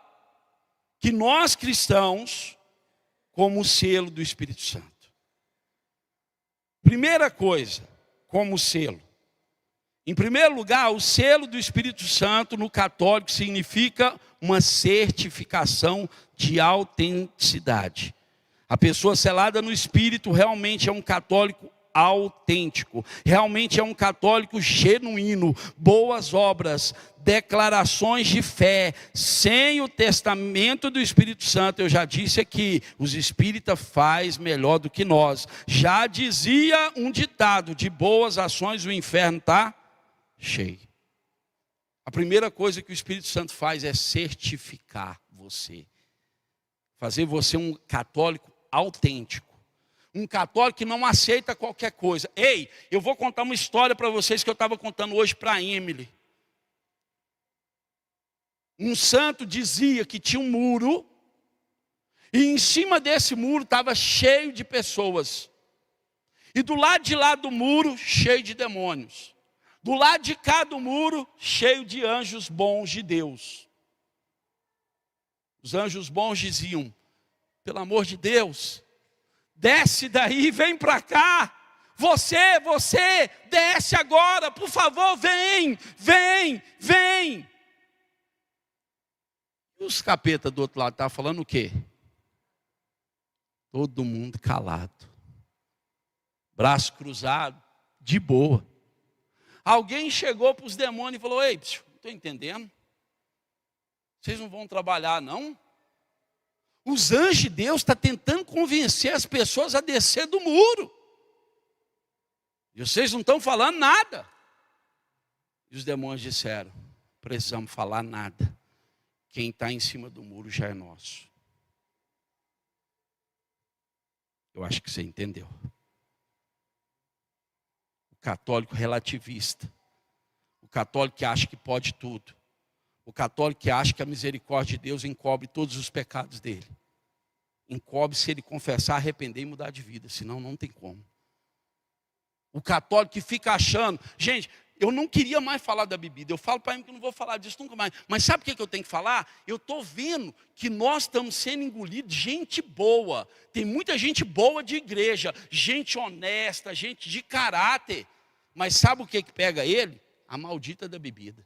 que nós cristãos como o selo do Espírito Santo. Primeira coisa, como selo. Em primeiro lugar, o selo do Espírito Santo no católico significa uma certificação de autenticidade. A pessoa selada no Espírito realmente é um católico autêntico, realmente é um católico genuíno, boas obras, declarações de fé, sem o testamento do Espírito Santo. Eu já disse aqui, os espíritas fazem melhor do que nós. Já dizia um ditado, de boas ações o inferno está cheio. A primeira coisa que o Espírito Santo faz é certificar você, fazer você um católico autêntico. Um católico que não aceita qualquer coisa. Ei, eu vou contar uma história para vocês que eu estava contando hoje para a Emily. Um santo dizia que tinha um muro, e em cima desse muro estava cheio de pessoas. E do lado de lá do muro, cheio de demônios. Do lado de cá do muro, cheio de anjos bons de Deus. Os anjos bons diziam, pelo amor de Deus, desce daí, vem para cá. Você, desce agora, por favor, vem. E os capetas do outro lado estavam falando o quê? Todo mundo calado. Braço cruzado, de boa. Alguém chegou para os demônios e falou, ei, não estou entendendo. Vocês não vão trabalhar, não? Os anjos de Deus estão tentando convencer as pessoas a descer do muro. E vocês não estão falando nada. E os demônios disseram, precisamos falar nada. Quem está em cima do muro já é nosso. Eu acho que você entendeu. O católico relativista. O católico que acha que pode tudo. O católico que acha que a misericórdia de Deus encobre todos os pecados dele. Encobre se ele confessar, arrepender e mudar de vida. Senão não tem como. O católico que fica achando... Gente, eu não queria mais falar da bebida. Eu falo para ele que eu não vou falar disso nunca mais. Mas sabe o que eu tenho que falar? Eu estou vendo que nós estamos sendo engolidos de gente boa. Tem muita gente boa de igreja, gente honesta, gente de caráter. Mas sabe o que pega ele? A maldita da bebida.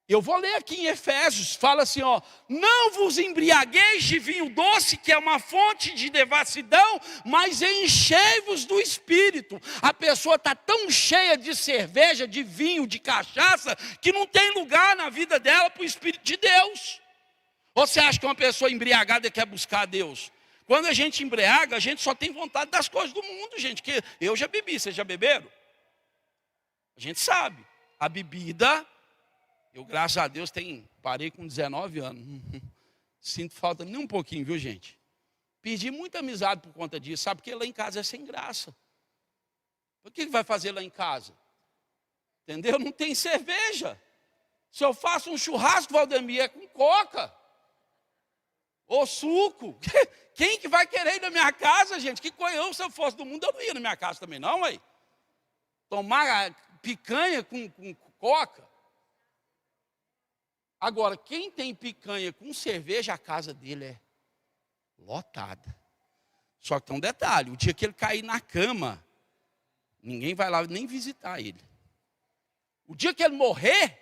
Eu vou ler aqui em Efésios, fala assim, ó: não vos embriagueis de vinho doce, que é uma fonte de devassidão, mas enchei-vos do Espírito. A pessoa está tão cheia de cerveja, de vinho, de cachaça, que não tem lugar na vida dela para o Espírito de Deus. Ou você acha que uma pessoa embriagada quer buscar a Deus? Quando a gente embriaga, a gente só tem vontade das coisas do mundo, gente. Que eu já bebi, vocês já beberam? A gente sabe, a bebida... Eu, graças a Deus, parei com 19 anos. Sinto falta nem um pouquinho, viu, gente? Perdi muita amizade por conta disso. Sabe, porque lá em casa é sem graça. O que vai fazer lá em casa? Entendeu? Não tem cerveja. Se eu faço um churrasco, Valdemir, é com coca. Ou suco. Quem que vai querer ir na minha casa, gente? Que coisa, se eu fosse do mundo, eu não ia na minha casa também, não, ué. Tomar picanha com coca. Agora, quem tem picanha com cerveja, a casa dele é lotada. Só que tem um detalhe: o dia que ele cair na cama, ninguém vai lá nem visitar ele. O dia que ele morrer,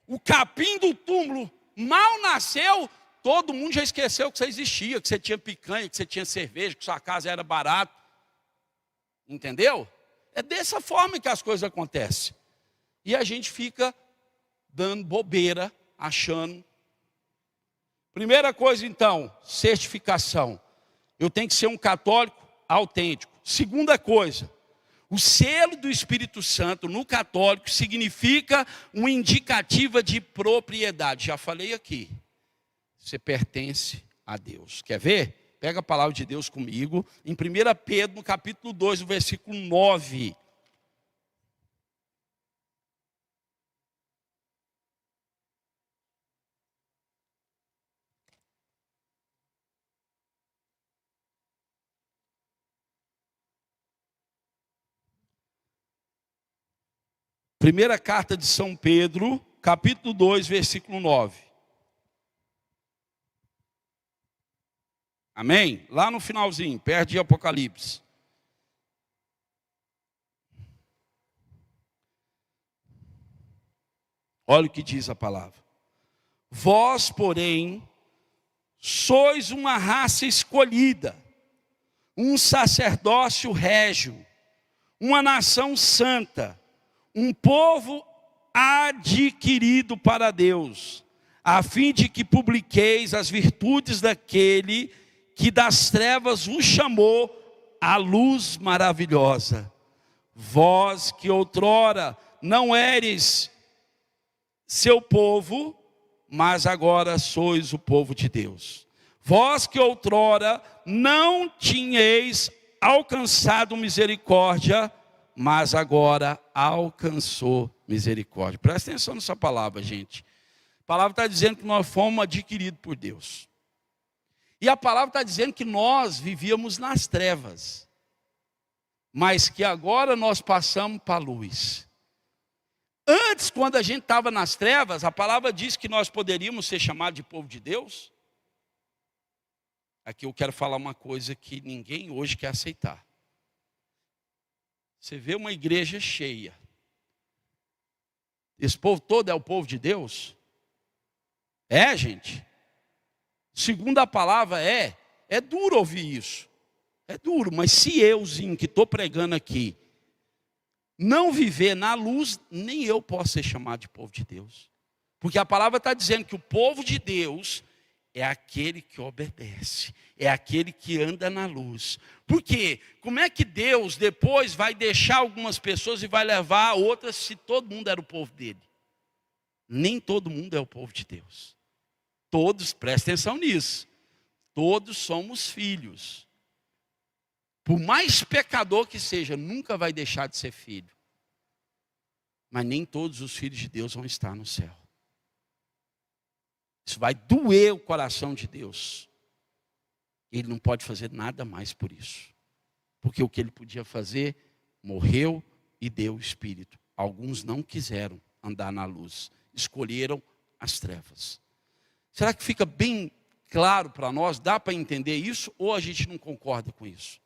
o capim do túmulo mal nasceu, todo mundo já esqueceu que você existia, que você tinha picanha, que você tinha cerveja, que sua casa era barata. Entendeu? É dessa forma que as coisas acontecem. E a gente fica dando bobeira, achando. Primeira coisa, então, certificação. Eu tenho que ser um católico autêntico. Segunda coisa, o selo do Espírito Santo no católico significa uma indicativa de propriedade. Já falei aqui. Você pertence a Deus. Quer ver? Pega a palavra de Deus comigo. Em 1 Pedro, no capítulo 2, no versículo 9. Primeira carta de São Pedro, capítulo 2, versículo 9. Amém? Lá no finalzinho, perto de Apocalipse. Olha o que diz a palavra. Vós, porém, sois uma raça escolhida, um sacerdócio régio, uma nação santa, um povo adquirido para Deus, a fim de que publiqueis as virtudes daquele que das trevas vos chamou à luz maravilhosa. Vós que outrora não éreis seu povo, mas agora sois o povo de Deus. Vós que outrora não tinhais alcançado misericórdia, mas agora alcançou misericórdia. Presta atenção nessa palavra, gente. A palavra está dizendo que nós fomos adquiridos por Deus. E a palavra está dizendo que nós vivíamos nas trevas, mas que agora nós passamos para a luz. Antes, quando a gente estava nas trevas, a palavra diz que nós poderíamos ser chamados de povo de Deus. Aqui eu quero falar uma coisa que ninguém hoje quer aceitar. Você vê uma igreja cheia. Esse povo todo é o povo de Deus? É, gente. Segundo a palavra é duro ouvir isso. É duro, mas se euzinho que estou pregando aqui, não viver na luz, nem eu posso ser chamado de povo de Deus. Porque a palavra está dizendo que o povo de Deus é aquele que obedece, é aquele que anda na luz. Por quê? Como é que Deus depois vai deixar algumas pessoas e vai levar outras se todo mundo era o povo dele? Nem todo mundo é o povo de Deus. Todos, presta atenção nisso, todos somos filhos. Por mais pecador que seja, nunca vai deixar de ser filho. Mas nem todos os filhos de Deus vão estar no céu. Isso vai doer o coração de Deus. Ele não pode fazer nada mais por isso. Porque o que ele podia fazer, morreu e deu o Espírito. Alguns não quiseram andar na luz, escolheram as trevas. Será que fica bem claro para nós? Dá para entender isso ou a gente não concorda com isso?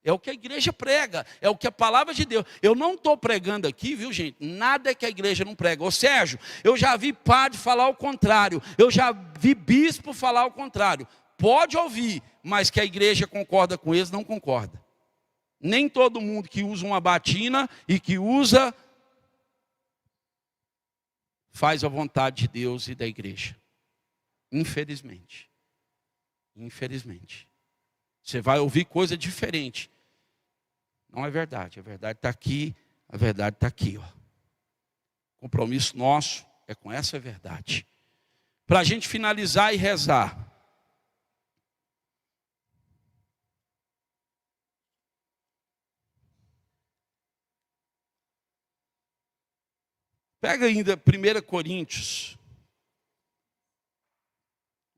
É o que a igreja prega, é o que a palavra de Deus. Eu não estou pregando aqui, viu gente? Nada que a igreja não prega. Ô Sérgio, eu já vi padre falar o contrário, eu já vi bispo falar o contrário. Pode ouvir, mas que a igreja concorda com eles, não concorda. Nem todo mundo que usa uma batina e que usa, faz a vontade de Deus e da igreja. Infelizmente. Infelizmente. Você vai ouvir coisa diferente. Não é verdade. A verdade está aqui. A verdade está aqui. Ó. O compromisso nosso é com essa verdade. Para a gente finalizar e rezar. Pega ainda 1 Coríntios.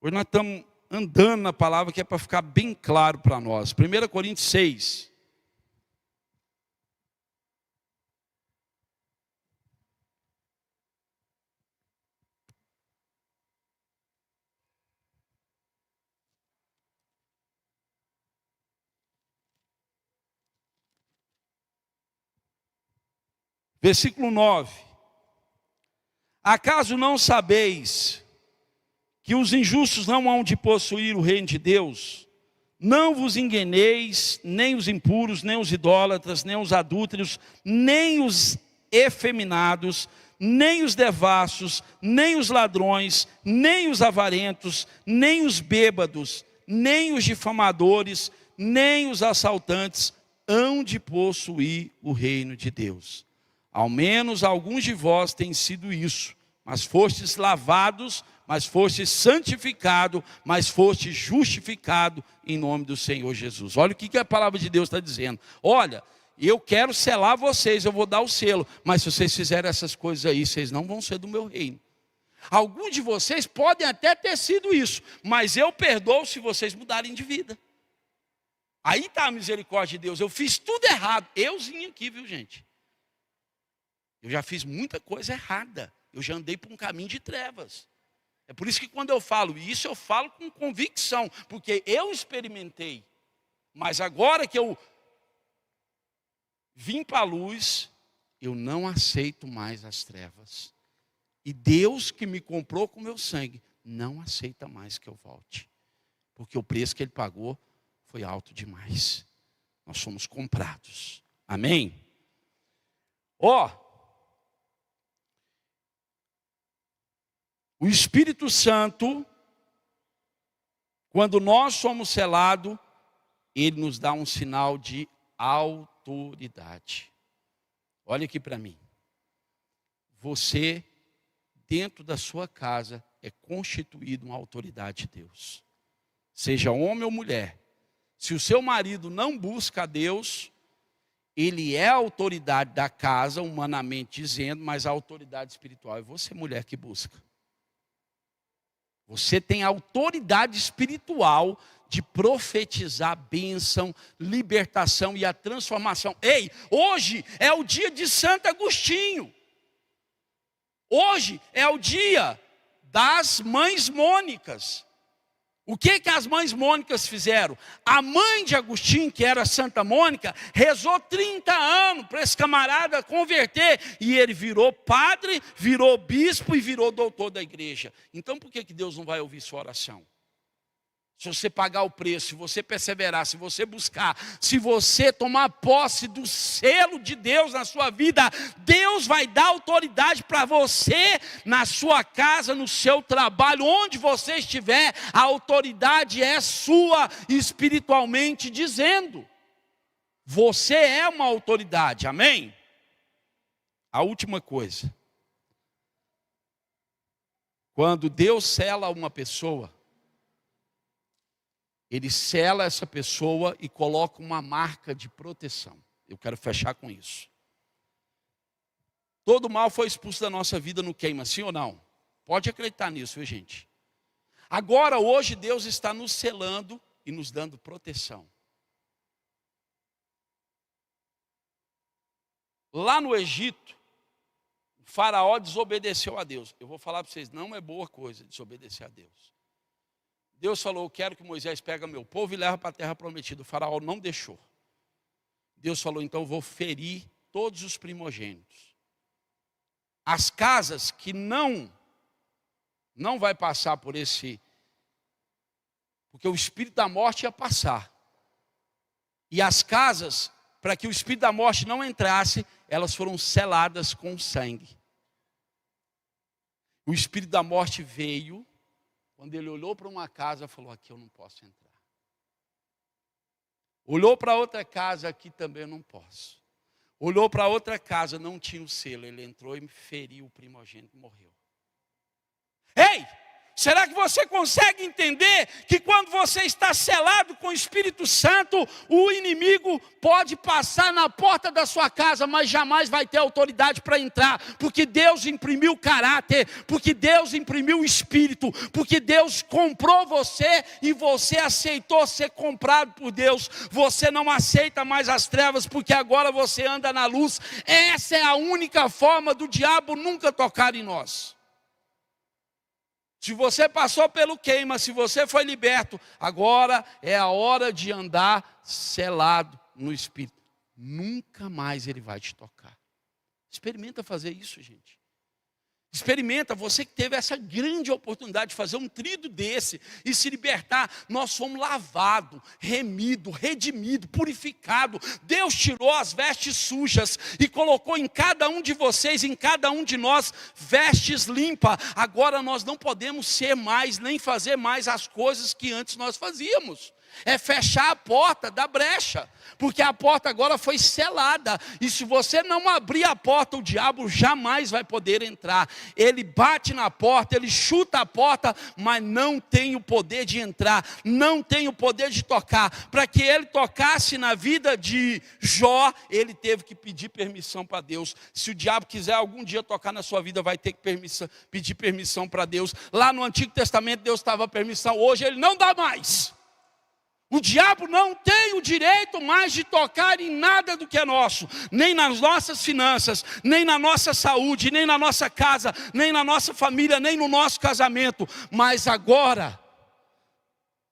Hoje nós estamos andando na palavra que é para ficar bem claro para nós. 1 Coríntios 6. Versículo 9. Acaso não sabeis que os injustos não hão de possuir o reino de Deus? Não vos enganeis, nem os impuros, nem os idólatras, nem os adúlteros, nem os efeminados, nem os devassos, nem os ladrões, nem os avarentos, nem os bêbados, nem os difamadores, nem os assaltantes hão de possuir o reino de Deus. Ao menos alguns de vós têm sido isso, mas fostes lavados, mas foste santificado, mas foste justificado em nome do Senhor Jesus. Olha o que a palavra de Deus está dizendo. Olha, eu quero selar vocês, eu vou dar o selo, mas se vocês fizerem essas coisas aí, vocês não vão ser do meu reino. Alguns de vocês podem até ter sido isso, mas eu perdoo se vocês mudarem de vida. Aí está a misericórdia de Deus. Eu fiz tudo errado, euzinho aqui, viu gente? Eu já fiz muita coisa errada, eu já andei por um caminho de trevas. É por isso que quando eu falo isso, eu falo com convicção, porque eu experimentei. Mas agora que eu vim para a luz, eu não aceito mais as trevas. E Deus que me comprou com meu sangue, não aceita mais que eu volte. Porque o preço que Ele pagou foi alto demais. Nós somos comprados. Amém? O Espírito Santo, quando nós somos selados, Ele nos dá um sinal de autoridade. Olha aqui para mim. Você, dentro da sua casa, é constituído uma autoridade de Deus. Seja homem ou mulher. Se o seu marido não busca a Deus, ele é a autoridade da casa, humanamente dizendo, mas a autoridade espiritual é você, mulher, que busca. Você tem autoridade espiritual de profetizar bênção, libertação e a transformação. Ei, hoje é o dia de Santo Agostinho. Hoje é o dia das mães mônicas. O que as mães mônicas fizeram? A mãe de Agostinho, que era Santa Mônica, rezou 30 anos para esse camarada converter. E ele virou padre, virou bispo e virou doutor da igreja. Então por que Deus não vai ouvir sua oração? Se você pagar o preço, se você perseverar, se você buscar, se você tomar posse do selo de Deus na sua vida, Deus vai dar autoridade para você, na sua casa, no seu trabalho, onde você estiver, a autoridade é sua espiritualmente dizendo. Você é uma autoridade, amém? A última coisa. Quando Deus sela uma pessoa, Ele sela essa pessoa e coloca uma marca de proteção. Eu quero fechar com isso. Todo mal foi expulso da nossa vida no queima, sim ou não? Pode acreditar nisso, viu gente? Agora, hoje, Deus está nos selando e nos dando proteção. Lá no Egito, o faraó desobedeceu a Deus. Eu vou falar para vocês, não é boa coisa desobedecer a Deus. Deus falou, eu quero que Moisés pegue meu povo e leve para a terra prometida. O faraó não deixou. Deus falou, então eu vou ferir todos os primogênitos. As casas que não vai passar por esse, porque o espírito da morte ia passar. E as casas, para que o espírito da morte não entrasse, elas foram seladas com sangue. O espírito da morte veio, quando ele olhou para uma casa, falou, aqui eu não posso entrar. Olhou para outra casa, aqui também eu não posso. Olhou para outra casa, não tinha o selo, ele entrou e feriu o primogênito e morreu. Ei! Será que você consegue entender que quando você está selado com o Espírito Santo, o inimigo pode passar na porta da sua casa, mas jamais vai ter autoridade para entrar, porque Deus imprimiu caráter, porque Deus imprimiu o Espírito, porque Deus comprou você e você aceitou ser comprado por Deus. Você não aceita mais as trevas, porque agora você anda na luz. Essa é a única forma do diabo nunca tocar em nós. Se você passou pelo queima, se você foi liberto, agora é a hora de andar selado no Espírito. Nunca mais ele vai te tocar. Experimenta fazer isso, gente. Experimenta, você que teve essa grande oportunidade de fazer um trido desse e se libertar. Nós fomos lavados, remidos, redimidos, purificados. Deus tirou as vestes sujas e colocou em cada um de vocês, em cada um de nós, vestes limpas. Agora nós não podemos ser mais, nem fazer mais as coisas que antes nós fazíamos. É fechar a porta da brecha, porque a porta agora foi selada, e se você não abrir a porta, o diabo jamais vai poder entrar. Ele bate na porta, ele chuta a porta, mas não tem o poder de entrar, não tem o poder de tocar. Para que ele tocasse na vida de Jó, ele teve que pedir permissão para Deus. Se o diabo quiser algum dia tocar na sua vida, vai ter que pedir permissão para Deus. Lá no Antigo Testamento Deus dava permissão, hoje ele não dá mais. O diabo não tem o direito mais de tocar em nada do que é nosso, nem nas nossas finanças, nem na nossa saúde, nem na nossa casa, nem na nossa família, nem no nosso casamento. Mas agora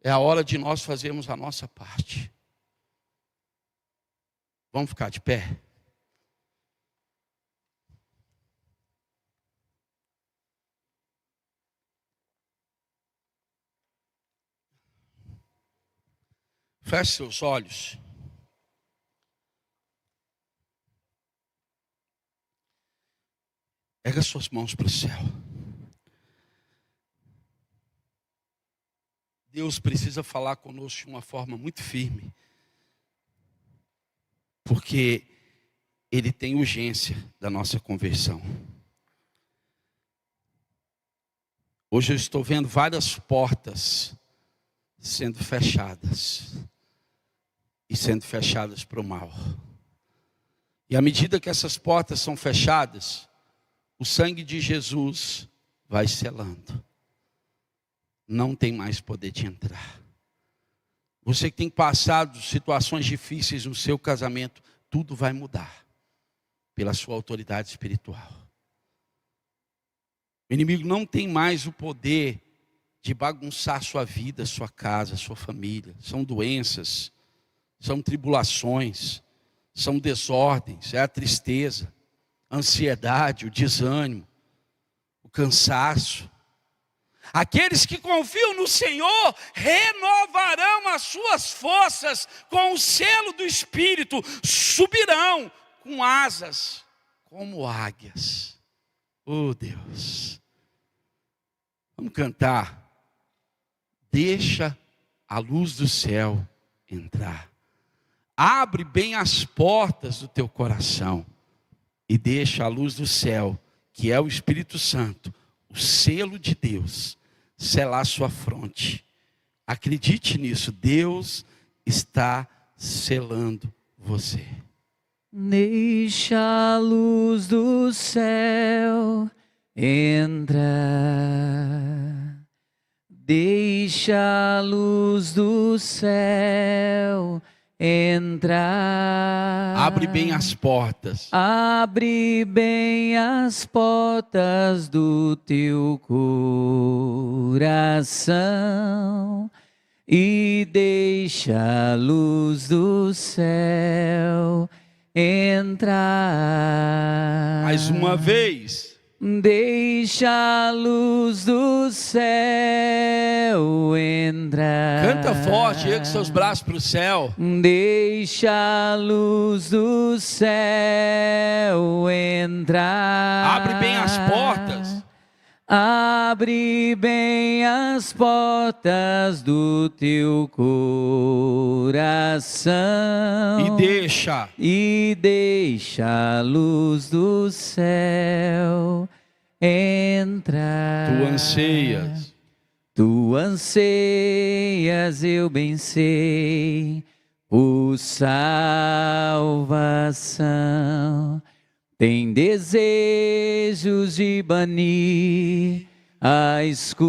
é a hora de nós fazermos a nossa parte. Vamos ficar de pé? Feche seus olhos. Erga suas mãos para o céu. Deus precisa falar conosco de uma forma muito firme, porque Ele tem urgência da nossa conversão. Hoje eu estou vendo várias portas sendo fechadas. E sendo fechadas para o mal. E à medida que essas portas são fechadas, o sangue de Jesus vai selando. Não tem mais poder de entrar. Você que tem passado situações difíceis no seu casamento, tudo vai mudar pela sua autoridade espiritual. O inimigo não tem mais o poder de bagunçar sua vida, sua casa, sua família. São doenças, são tribulações, são desordens, é a tristeza, a ansiedade, o desânimo, o cansaço. Aqueles que confiam no Senhor renovarão as suas forças com o selo do Espírito, subirão com asas como águias. Oh Deus, vamos cantar. Deixa a luz do céu entrar. Abre bem as portas do teu coração e deixa a luz do céu, que é o Espírito Santo, o selo de Deus, selar sua fronte. Acredite nisso, Deus está selando você. Deixa a luz do céu entrar. Deixa a luz do céu entrar. Abre bem as portas. Abre bem as portas do teu coração e deixa a luz do céu entrar. Mais uma vez. Deixa a luz do céu entrar. Canta forte, ergue seus braços para o céu. Deixa a luz do céu entrar. Abre bem as portas. Abre bem as portas do teu coração e deixa a luz do céu entrar. Tu anseias, eu bem sei, por salvação. Tem desejos de banir a escuridão.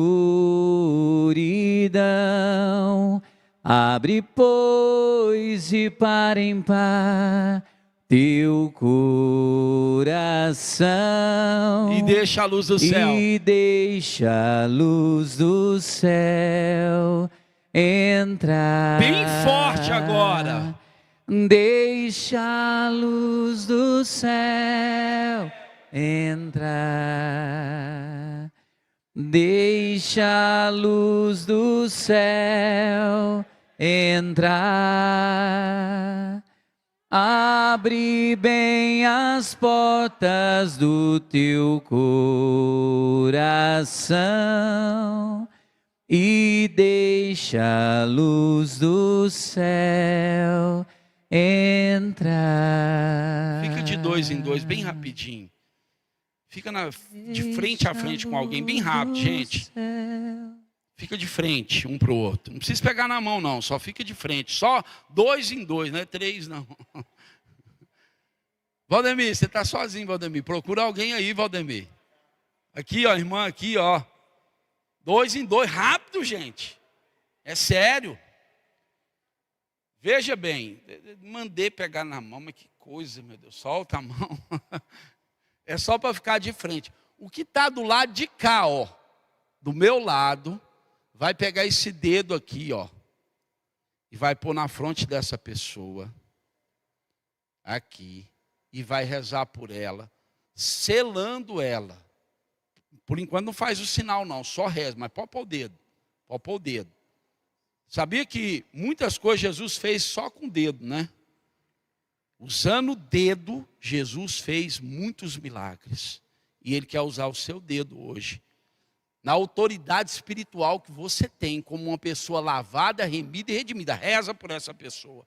Abre, pois, de par em par teu coração e deixa a luz do céu. E deixa a luz do céu entrar. Bem forte agora. Deixa a luz do céu entrar. Deixa a luz do céu entrar. Abre bem as portas do teu coração e deixa a luz do céu entrar. Fica de 2 em 2, bem rapidinho. Fica de frente a frente com alguém, bem rápido, gente. Fica de frente um para o outro. Não precisa pegar na mão, não. Só fica de frente. Só 2 em 2, não é 3, não. Valdemir, você está sozinho, Valdemir. Procura alguém aí, Valdemir. Aqui, ó, irmã, aqui, ó. 2 em 2, rápido, gente. É sério. Veja bem, mandei pegar na mão, mas que coisa, meu Deus. Solta a mão. É só para ficar de frente. O que está do lado de cá, ó, do meu lado, vai pegar esse dedo aqui, ó, e vai pôr na fronte dessa pessoa, aqui, e vai rezar por ela, selando ela. Por enquanto não faz o sinal não, só reza, mas pode pôr o dedo, pode pôr o dedo. Sabia que muitas coisas Jesus fez só com o dedo, né? Usando o dedo, Jesus fez muitos milagres. E Ele quer usar o seu dedo hoje. Na autoridade espiritual que você tem, como uma pessoa lavada, remida e redimida. Reza por essa pessoa.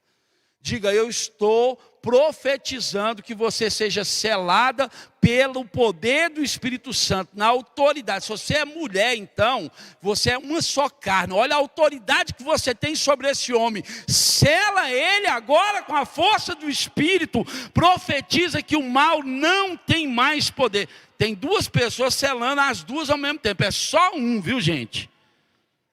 Diga, eu estou profetizando que você seja selada pelo poder do Espírito Santo, na autoridade. Se você é mulher, então, você é uma só carne. Olha a autoridade que você tem sobre esse homem. Sela ele agora com a força do Espírito. Profetiza que o mal não tem mais poder. Tem 2 pessoas selando as 2 ao mesmo tempo. É só um, viu, gente?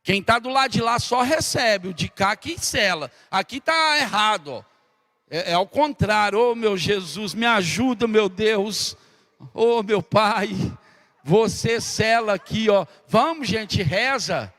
Quem está do lado de lá só recebe, o de cá que sela. Aqui está errado, ó. É ao contrário. Oh, meu Jesus, me ajuda, meu Deus. Oh, meu Pai, você sela aqui, ó. Vamos, gente, reza.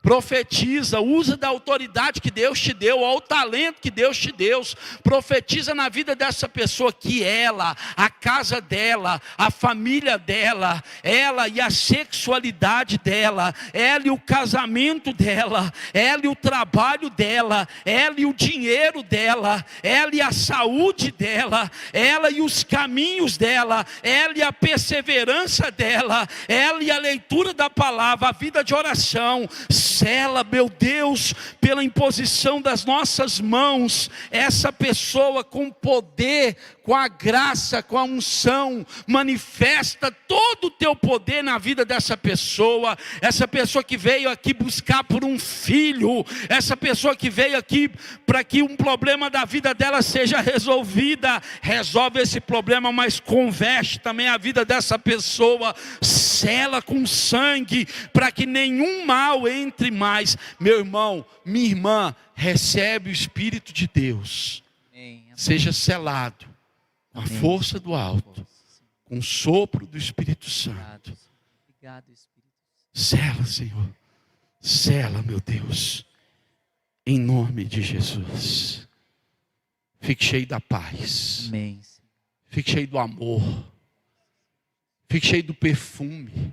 Profetiza, usa da autoridade que Deus te deu, ou o talento que Deus te deu. Profetiza na vida dessa pessoa que ela, a casa dela, a família dela, ela e a sexualidade dela, ela e o casamento dela, ela e o trabalho dela, ela e o dinheiro dela, ela e a saúde dela, ela e os caminhos dela, ela e a perseverança dela, ela e a leitura da palavra, a vida de oração. Sela, meu Deus, pela imposição das nossas mãos, essa pessoa com poder, com a graça, com a unção, manifesta todo o teu poder na vida dessa pessoa. Essa pessoa que veio aqui buscar por um filho, essa pessoa que veio aqui para que um problema da vida dela seja resolvida, resolve esse problema, mas converte também a vida dessa pessoa, sela com sangue, para que nenhum mal entre mais. Meu irmão, minha irmã, recebe o Espírito de Deus, seja selado com a força do alto, com o sopro do Espírito Santo. Sela, Senhor, sela, meu Deus, em nome de Jesus. Fique cheio da paz, fique cheio do amor, fique cheio do perfume,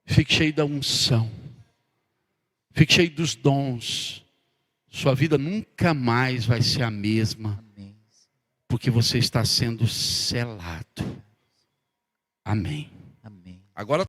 fique cheio da unção, fique cheio dos dons. Sua vida nunca mais vai ser a mesma, porque você está sendo selado. Amém. Agora